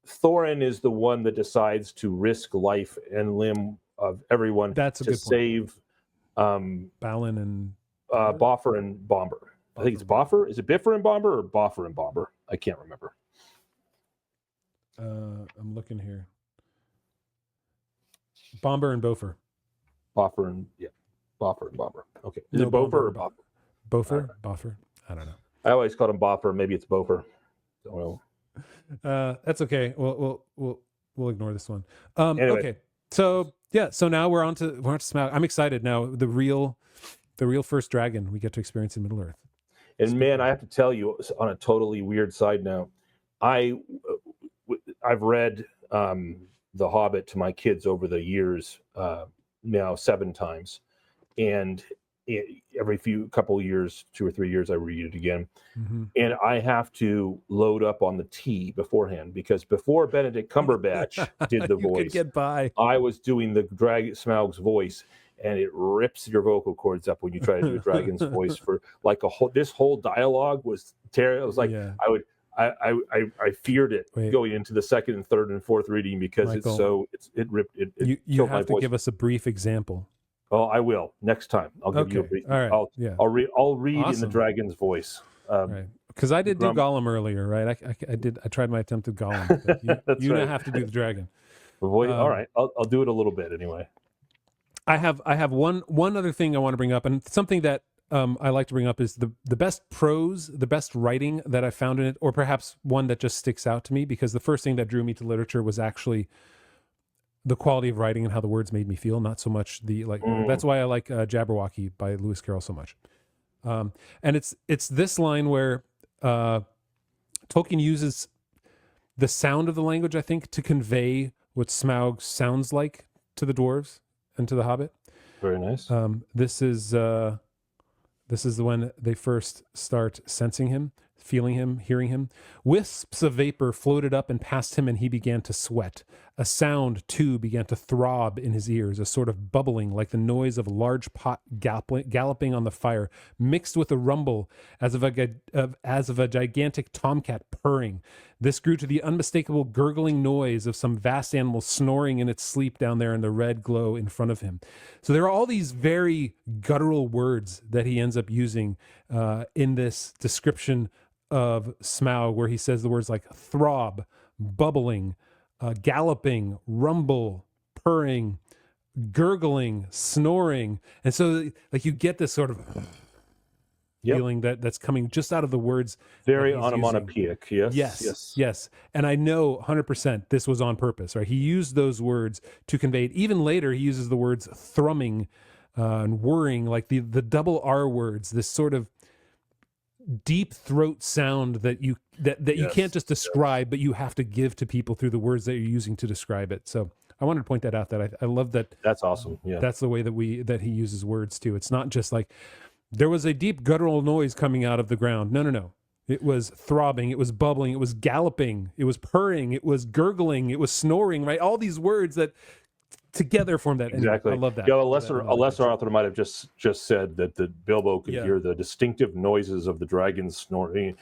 Thorin is the one that decides to risk life and limb of everyone to save Balin and Boffer and Bomber. I think it's Boffer. Is it Biffer and Bomber or Boffer and Bomber? I can't remember. I'm looking here. Bomber and Bofer. Boffer and Bomber. Okay. Is No, it Bofer or Boffer? Bofer? Boffer? I don't know. I always called him Boffer. Maybe it's Bofer. Don't know. That's okay. We'll ignore this one. Anyway. Okay. So yeah. So now we're on to Smaug. I'm excited now. The real first dragon we get to experience in Middle Earth. And man, I have to tell you, on a totally weird side note, I've read The Hobbit to my kids over the years, now 7 times, and every couple of years, 2 or 3 years, I read it again. Mm-hmm. And I have to load up on the tea beforehand, because before Benedict Cumberbatch did the voice, could get by. I was doing the Smaug's voice, and it rips your vocal cords up when you try to do a dragon's voice for like this whole dialogue was terrible. It was like I feared it going into the second and third and fourth reading, because Michael, it ripped it. You have to give us a brief example. Oh, I will next time. I'll give you a brief. All right. I'll read Awesome. in the dragon's voice. Right. Because I did do Gollum earlier, right? I tried my attempt at Gollum. But you now have to do the dragon. All right. I'll do it a little bit anyway. I have one other thing I want to bring up, and something that I like to bring up is the best prose, the best writing that I found in it, or perhaps one that just sticks out to me, because the first thing that drew me to literature was actually the quality of writing and how the words made me feel, not so much that's why I like Jabberwocky by Lewis Carroll so much. And it's this line where Tolkien uses the sound of the language, I think, to convey what Smaug sounds like to the dwarves and to the Hobbit. Very nice. This is when they first start sensing him, feeling him, hearing him. Wisps of vapor floated up and past him, and he began to sweat. A sound, too, began to throb in his ears, a sort of bubbling like the noise of a large pot galloping on the fire, mixed with a rumble as of a gigantic tomcat purring. This grew to the unmistakable gurgling noise of some vast animal snoring in its sleep down there in the red glow in front of him. So there are all these very guttural words that he ends up using in this description of Smaug, where he says the words like throb, bubbling, galloping, rumble, purring, gurgling, snoring. And so like you get this sort of feeling that's coming just out of the words. Very onomatopoeic. Yes. And I know 100% this was on purpose, right? He used those words to convey it. Even later, he uses the words thrumming and whirring, like the double R words, this sort of deep throat sound that you can't just describe, but you have to give to people through the words that you're using to describe it. So I wanted to point that out, that I love that. That's awesome. Yeah. That's the way that he uses words too. It's not just like there was a deep guttural noise coming out of the ground. No. It was throbbing, it was bubbling, it was galloping, it was purring, it was gurgling, it was snoring, right? All these words that together form that. Exactly. I love that. Yeah, a lesser author might have just said that the Bilbo could hear the distinctive noises of the dragon snoring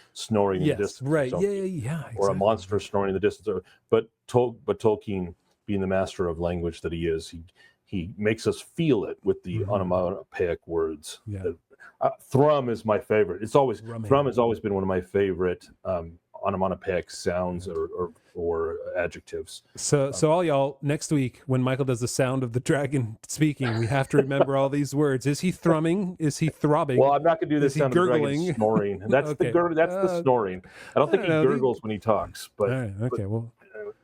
in the distance. Right. Yeah. Exactly. Or a monster snoring in the distance. But Tolkien, being the master of language that he is, he makes us feel it with the onomatopoeic words. Yeah. Thrum is my favorite. Thrum has always been one of my favorite onomatopoeic sounds or adjectives. So all y'all, next week when Michael does the sound of the dragon speaking, we have to remember all these words. Is he thrumming? Is he throbbing? Well, I'm not going to do this sound gurgling? of the dragon snoring. That's Okay. the snoring. I don't think he gurgles when he talks. But all right, okay. Well,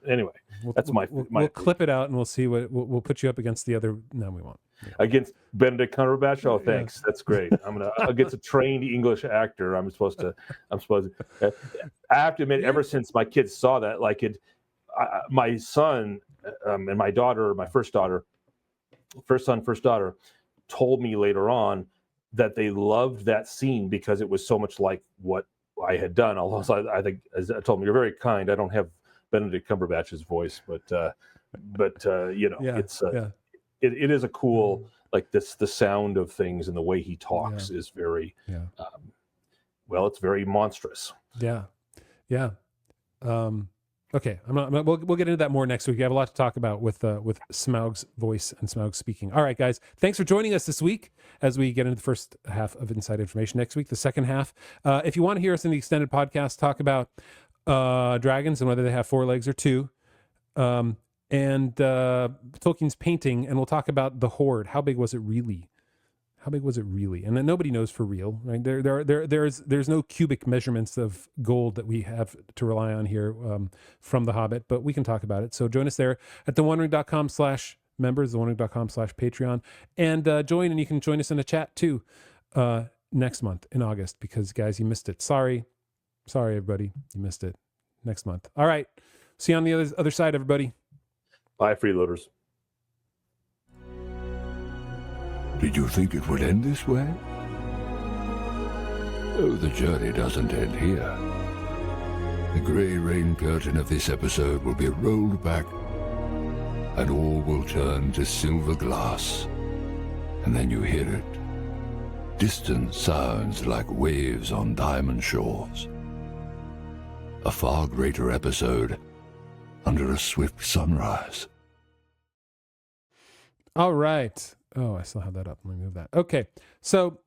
anyway, we'll clip it out and we'll see we'll put you up against the other. No, we won't. Yeah. Against Benedict Cumberbatch. Oh, thanks. That's great. Against a trained English actor. I'm supposed to. I have to admit, ever since my kids saw that, my son and my daughter, my first son, first daughter, told me later on that they loved that scene because it was so much like what I had done. Although I think, as I told them, you're very kind. I don't have Benedict Cumberbatch's voice, but it is a cool, like the sound of things and the way he talks is very, it's very monstrous. Yeah. Okay, we'll get into that more next week. We have a lot to talk about with Smaug's voice and Smaug speaking. All right, guys, thanks for joining us this week as we get into the first half of Inside Information. Next week, the second half. If you want to hear us in the extended podcast talk about dragons and whether they have 4 legs or 2, and Tolkien's painting, and we'll talk about the hoard. How big was it really? How big was it really? And then nobody knows for real, right? There's no cubic measurements of gold that we have to rely on here from The Hobbit, but we can talk about it. So join us there at theonering.com/members, theonering.com/Patreon, and join, and you can join us in a chat too next month in August, because guys, you missed it. Sorry, everybody, you missed it. Next month. All right. See you on the other side, everybody. Bye, freeloaders. Did you think it would end this way? Oh, the journey doesn't end here. The grey rain curtain of this episode will be rolled back, and all will turn to silver glass. And then you hear it. Distant sounds like waves on diamond shores. A far greater episode under a swift sunrise. All right. Oh, I still have that up. Let me move that. Okay. So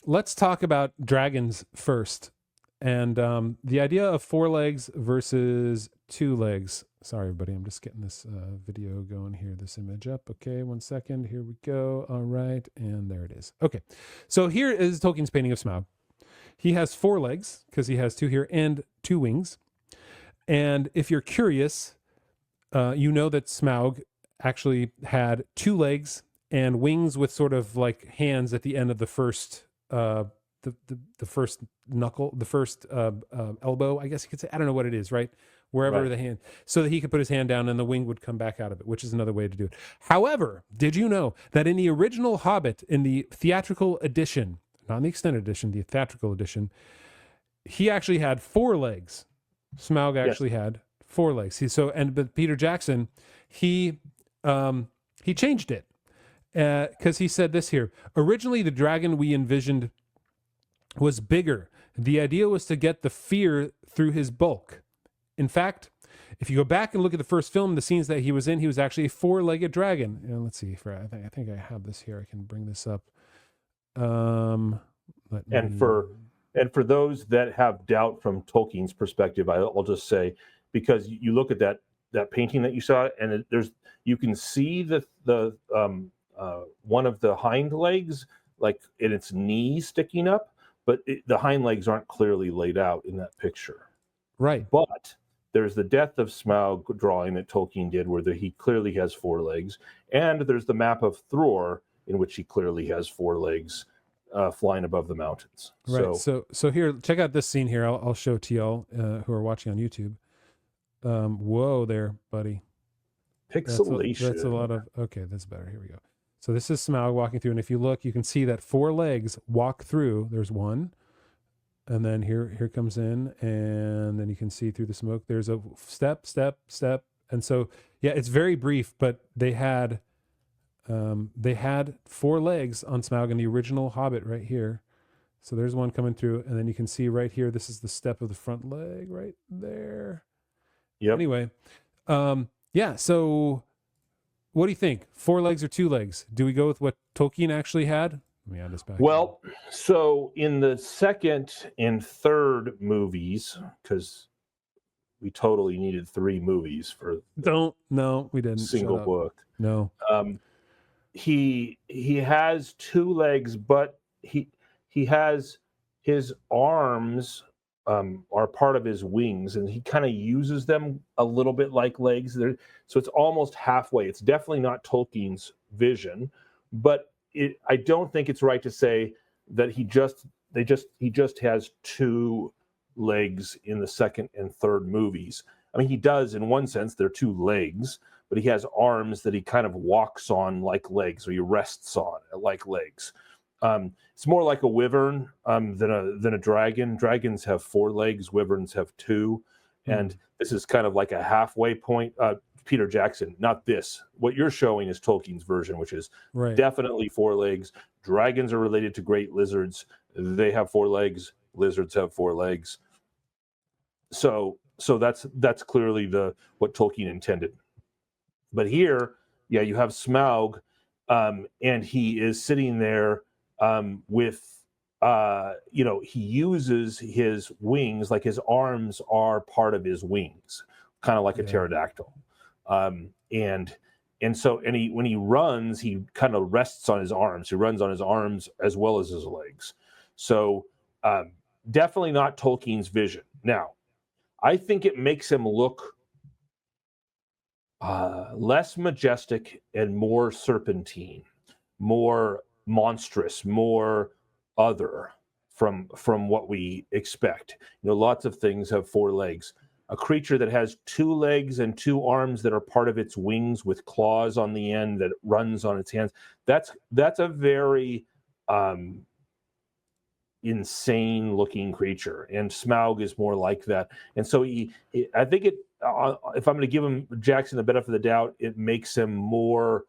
let's talk about dragons first. And the idea of 4 legs versus 2 legs. Sorry, everybody. I'm just getting this video going here, this image up. Okay, 1 second. Here we go. All right. And there it is. Okay. So here is Tolkien's painting of Smaug. He has 4 legs because he has 2 here and 2 wings. And if you're curious, you know that Smaug actually had 2 legs and wings with sort of like hands at the end of the first the first knuckle, the first elbow, I guess you could say. I don't know what it is, right? Wherever Right. the hand, so that he could put his hand down and the wing would come back out of it, which is another way to do it. However, did you know that in the original Hobbit, in the theatrical edition, not in the extended edition, the theatrical edition, he actually had 4 legs. Smaug actually had 4 legs. But Peter Jackson, he changed it. Because he said this here. Originally, the dragon we envisioned was bigger. The idea was to get the fear through his bulk. In fact, if you go back and look at the first film, the scenes that he was in, he was actually a 4-legged dragon. Let's see. I think I have this here. I can bring this up. And for those that have doubt from Tolkien's perspective, I'll just say, because you look at that painting that you saw, and you can see the one of the hind legs, like in its knee sticking up, but the hind legs aren't clearly laid out in that picture. Right. But there's the Death of Smaug drawing that Tolkien did, where he clearly has 4 legs, and there's the map of Thror, in which he clearly has 4 legs flying above the mountains. Right. So here, check out this scene here. I'll show to y'all who are watching on YouTube. Whoa there, buddy. Pixelation. That's a lot of, okay, that's better. Here we go. So this is Smaug walking through, and if you look, you can see that 4 legs walk through. There's one, and then here comes in, and then you can see through the smoke. There's a step, and so yeah, it's very brief, but they had 4 legs on Smaug in the original Hobbit right here. So there's one coming through, and then you can see right here. This is the step of the front leg right there. Yep. Anyway, yeah. So, what do you think? 4 legs or 2 legs? Do we go with what Tolkien actually had? Let me add this back. Well, so in the second and third movies, because we totally needed 3 movies for No, we didn't. single book. No. He has 2 legs, but he has his arms are part of his wings, and he kind of uses them a little bit like legs. So it's almost halfway. It's definitely not Tolkien's vision, but I don't think it's right to say that he just has 2 legs in the second and third movies. I mean, he does in one sense. They're 2 legs, but he has arms that he kind of walks on like legs, or he rests on like legs. It's more like a wyvern than a dragon. Dragons have 4 legs, wyverns have 2, and this is kind of like a halfway point. Peter Jackson, not this. What you're showing is Tolkien's version, which is definitely 4 legs. Dragons are related to great lizards. They have 4 legs. Lizards have 4 legs. So that's clearly what Tolkien intended. But here, yeah, you have Smaug, and he is sitting there with, he uses his wings, like his arms are part of his wings, kind of like a pterodactyl. And so when he runs, he kind of rests on his arms. He runs on his arms as well as his legs. So definitely not Tolkien's vision. Now, I think it makes him look less majestic and more serpentine, more monstrous, more other from what we expect. Lots of things have 4 legs. A creature that has 2 legs and 2 arms that are part of its wings with claws on the end that runs on its hands. That's a very insane looking creature, and Smaug is more like that. And so I think if I'm going to give him Jackson the benefit of the doubt, it makes him more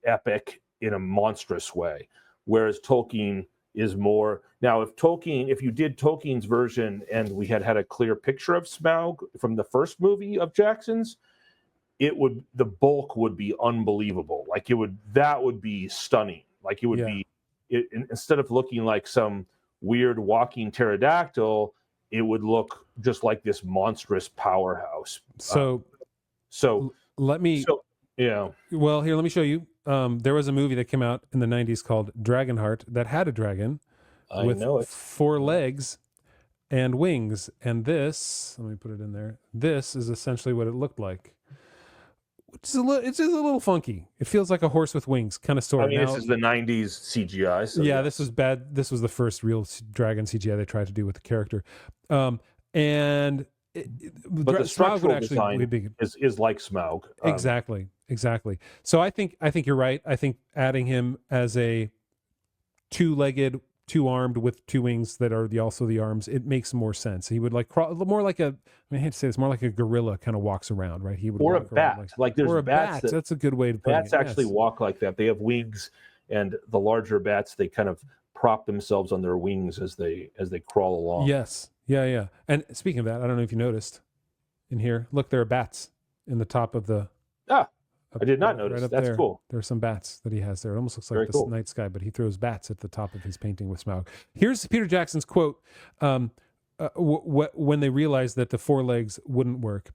epic in a monstrous way, whereas Tolkien is more. Now, if you did Tolkien's version and we had a clear picture of Smaug from the first movie of Jackson's, the bulk would be unbelievable. Like that would be stunning. Like it would be, instead of looking like some weird walking pterodactyl, it would look just like this monstrous powerhouse. So let me. Yeah. Well, here, let me show you. There was a movie that came out in the 90s called Dragonheart that had a dragon with 4 legs and wings. And this, let me put it in there. This is essentially what it looked like. It's just a little funky. It feels like a horse with wings, kind of sort of. I mean, this is the 90s CGI. So yeah, this was bad. This was the first real dragon CGI they tried to do with the character. But the structural design is like Smaug. Exactly. So I think you're right. I think adding him as a 2-legged, 2-armed with 2 wings that are also the arms, it makes more sense. He would crawl more like I hate to say this, more like a gorilla kind of walks around, right? He would or a bat. There's bats. That's a good way to put it. Bats actually walk like that. They have wings, and the larger bats, they kind of prop themselves on their wings as they crawl along. Yes. Yeah. And speaking of that, I don't know if you noticed in here. Look, there are bats in the top of the. I did not notice. Right That's cool. There are some bats that he has there. It almost looks like the night sky, but he throws bats at the top of his painting with Smaug. Here's Peter Jackson's quote when they realized that the 4 legs wouldn't work.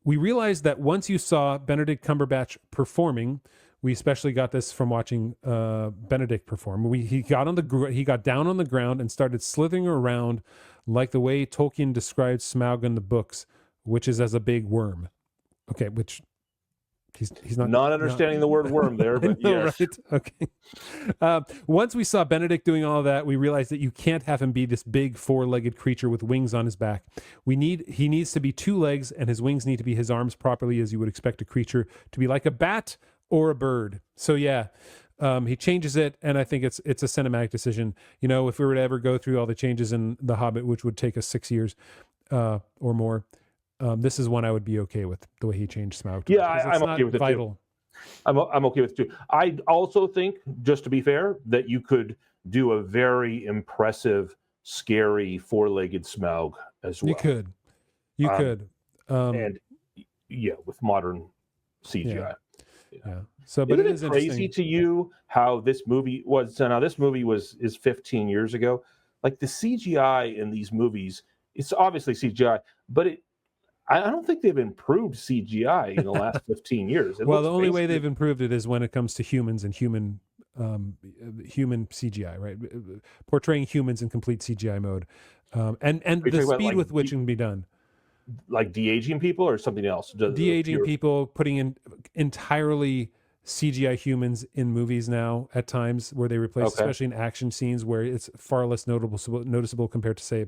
We realized that once you saw Benedict Cumberbatch performing, we especially got this from watching Benedict perform. He got down on the ground and started slithering around like the way Tolkien described Smaug in the books, which is as a big worm. Okay, which... He's not understanding the word worm there, but know, yes. Right? Okay. Once we saw Benedict doing all that, we realized that you can't have him be this big 4-legged creature with wings on his back. He needs to be 2 legs, and his wings need to be his arms properly, as you would expect a creature to be like a bat or a bird. So yeah, he changes it, and I think it's a cinematic decision. If we were to ever go through all the changes in The Hobbit, which would take us 6 years or more. This is one I would be okay with, the way he changed Smaug. Yeah, I'm okay with it too. I'm okay with it too. I also think, just to be fair, that you could do a very impressive, scary 4-legged Smaug as well. You could. And with modern CGI. Yeah. So, but Isn't it crazy to you how this movie was? So now this movie is 15 years ago. Like the CGI in these movies, it's obviously CGI, but I don't think they've improved CGI in the last 15 years. Well, the only way they've improved it is when it comes to humans and human CGI, right? Portraying humans in complete CGI mode, and the speed with which it can be done. Like de-aging people or something else? De-aging people, putting in entirely CGI humans in movies now at times where they replace, especially in action scenes where it's far less noticeable compared to, say,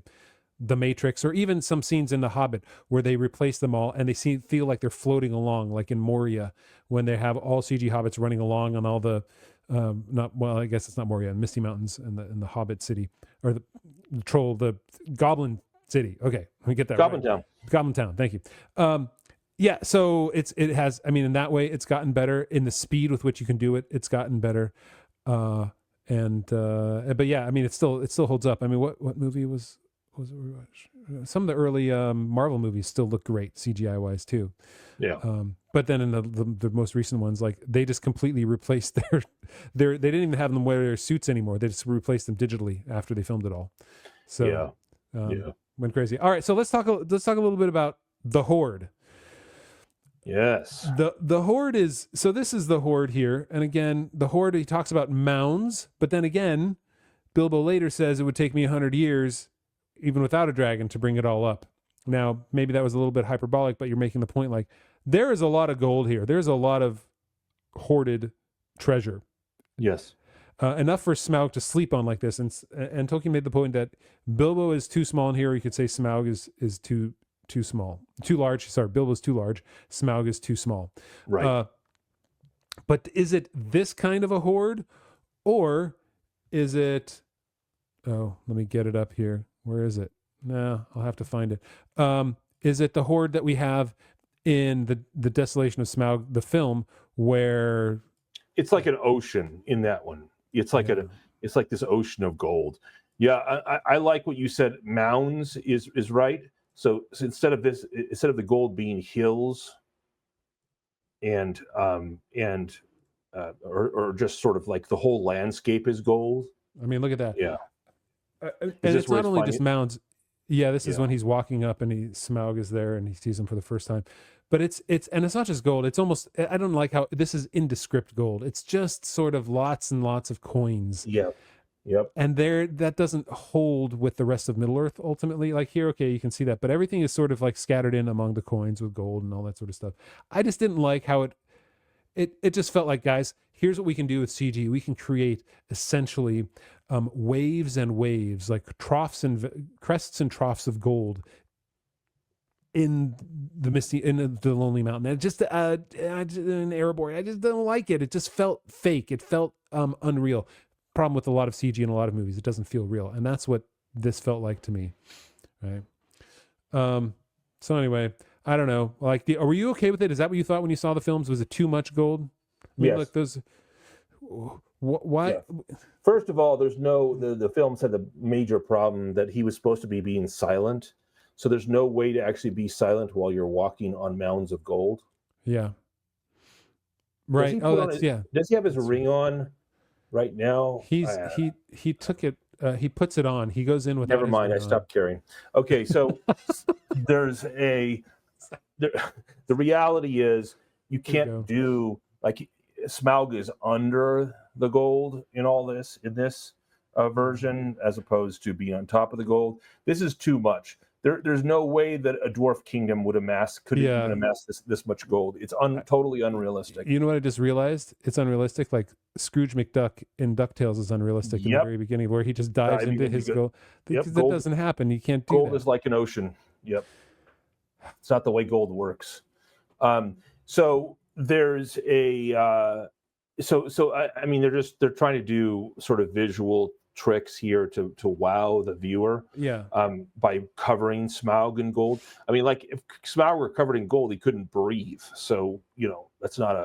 The Matrix, or even some scenes in The Hobbit where they replace them all and they feel like they're floating along, like in Moria, when they have all CG hobbits running along on all the I guess it's not Moria, Misty Mountains in the Hobbit city, or the Goblin City. Okay, let me get that Goblin right. Town. Goblin Town. Thank you. So it has. I mean, in that way, it's gotten better. In the speed with which you can do it, it's gotten better. But yeah, I mean, it still holds up. I mean, what movie was it? Some of the early Marvel movies still look great CGI wise too. Yeah. But then in the most recent ones, like they just completely replaced they didn't even have them wear their suits anymore. They just replaced them digitally after they filmed it all. So went crazy. All right, so let's talk a little bit about the Hoard. Yes. The hoard is, so this is the hoard here. And again, the hoard, he talks about mounds, but then again, Bilbo later says it would take me 100 years, even without a dragon, to bring it all up. Now, maybe that was a little bit hyperbolic, but you're making the point like, there is a lot of gold here. There's a lot of hoarded treasure. Yes. Enough for Smaug to sleep on like this. And Tolkien made the point that Bilbo is too small in here. You could say Smaug is too small. Too large. Sorry, Bilbo's too large. Smaug is too small. Right. But is it this kind of a hoard? Or is it... Oh, let me get it up here. Where is it? No, I'll have to find it. Is it the hoard that we have in the Desolation of Smaug, the film, where... It's like an ocean in that one. It's like it's like this ocean of gold. Yeah, I like what you said. Mounds is right. So instead of the gold being hills and or just sort of like the whole landscape is gold. I mean, look at that. Yeah. And it's not only just mounds. Yeah, this is when he's walking up and Smaug is there and he sees him for the first time. But it's not just gold. It's almost, I don't like how this is indescript gold. It's just sort of lots and lots of coins. Yeah. Yep. And that doesn't hold with the rest of Middle Earth ultimately. Like here, okay, you can see that, but everything is sort of like scattered in among the coins with gold and all that sort of stuff. I just didn't like how it just felt like, guys, here's what we can do with CG. We can create essentially waves and waves, like crests and troughs of gold in the Lonely Mountain. And just in Erebor, I just don't like it. It just felt fake. It felt unreal. Problem with a lot of CG in a lot of movies, it doesn't feel real, and that's what this felt like to me, right? So anyway, I don't know. Like, were you okay with it? Is that what you thought when you saw the films? Was it too much gold? I mean, yes. Look, those. Why? Yeah. First of all, there's the films had the major problem that he was supposed to be being silent. So there's no way to actually be silent while you're walking on mounds of gold. Yeah. Right. Does he have his ring on right now? He took it. He puts it on. He goes in with. Never mind. I stopped caring. Okay, so there's the reality is you can't do like Smaug is under the gold in this version as opposed to being on top of the gold. This is too much. There's no way that a dwarf kingdom could even amass this much gold. It's totally unrealistic. You know what I just realized? It's unrealistic. Like Scrooge McDuck in DuckTales is unrealistic in the very beginning, where he just dives into his gold. Because that doesn't happen. You can't do gold that. Is like an ocean. Yep. It's not the way gold works. So there's a I mean they're trying to do sort of visual tricks here to wow the viewer. Yeah. By covering Smaug in gold. I mean, like if Smaug were covered in gold, he couldn't breathe. So that's not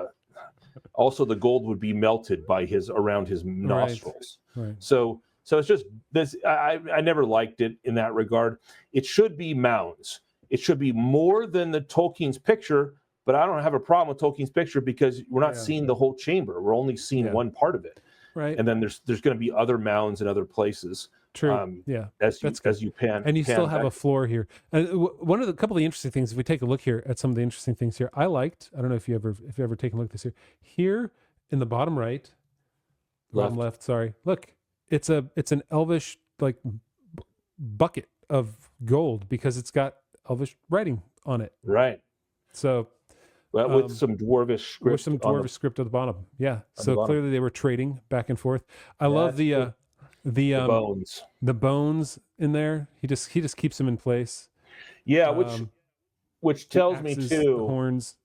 Also, the gold would be melted by around his nostrils. Right. So it's just this. I never liked it in that regard. It should be mounds. It should be more than the Tolkien's picture. But I don't have a problem with Tolkien's picture because we're not seeing the whole chamber. We're only seeing one part of it. Right. And then there's going to be other mounds in other places. True. As you pan. And you still have back. a floor here. One of the couple of the interesting things, if we take a look here at some of the interesting things here, I don't know if you ever taken a look at this here. Here in the bottom right, bottom left, sorry. Look, it's an elvish like bucket of gold because it's got elvish writing on it. Right. So with some dwarvish script. With some dwarvish script at the bottom. Yeah. So clearly they were trading back and forth. I love the bones. The bones in there. He just keeps them in place. Yeah, which tells me too. The horns.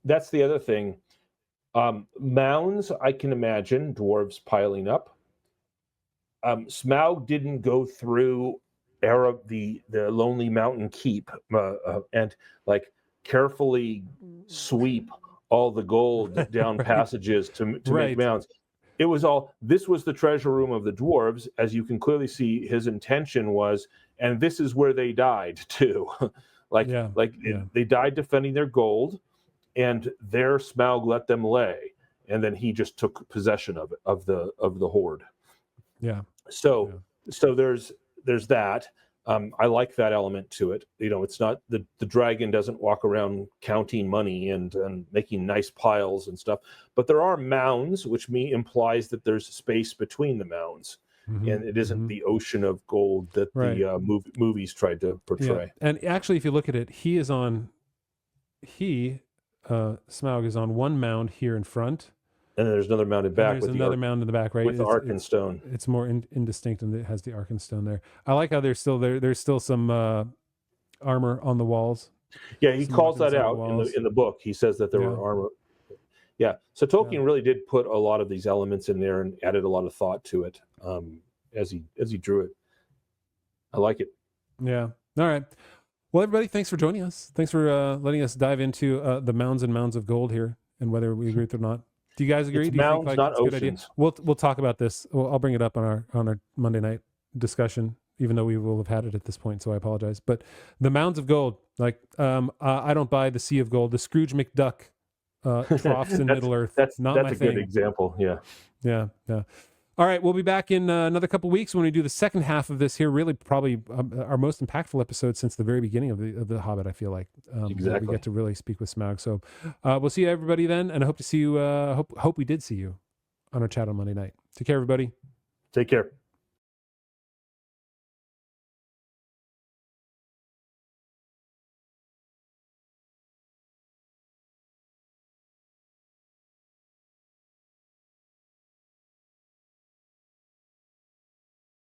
That's the other thing. Mounds, I can imagine dwarves piling up. Smaug didn't go through the Lonely Mountain Keep and like carefully sweep all the gold down passages to make mounds. This was the treasure room of the dwarves, as you can clearly see. His intention was, and this is where they died too. They died defending their gold, and there Smaug let them lay, and then he just took possession of the hoard. Yeah. So there's that. I like that element to it. It's not the dragon doesn't walk around counting money and making nice piles and stuff, but there are mounds, which implies that there's space between the mounds, and it isn't the ocean of gold that the movies tried to portray. Yeah. And actually, if you look at it, Smaug is on one mound here in front. And then there's another mound in back. There's another mound in the back, right? With the Arkenstone. It's more indistinct, and it has the Arkenstone there. I like how there's still some armor on the walls. Yeah, he calls that out in the book. He says that there were armor. Yeah, so Tolkien really did put a lot of these elements in there and added a lot of thought to it as he drew it. I like it. Yeah. All right. Well, everybody, thanks for joining us. Thanks for letting us dive into the mounds and mounds of gold here, and whether we agree with it or not. Do you guys agree? It's Do you mounds, think not it's a good idea? oceans. We'll talk about this. I'll bring it up on our Monday night discussion, even though we will have had it at this point, so I apologize. But the mounds of gold, I don't buy the Sea of Gold. The Scrooge McDuck troughs in Middle Earth. That's not my a thing. good example. Yeah. Yeah. All right, we'll be back in another couple weeks when we do the second half of this here. Really, probably our most impactful episode since the very beginning of the Hobbit. I feel like exactly. We get to really speak with Smaug. So we'll see everybody then, and I hope to see you. Hope we did see you on our chat on Monday night. Take care, everybody. Take care.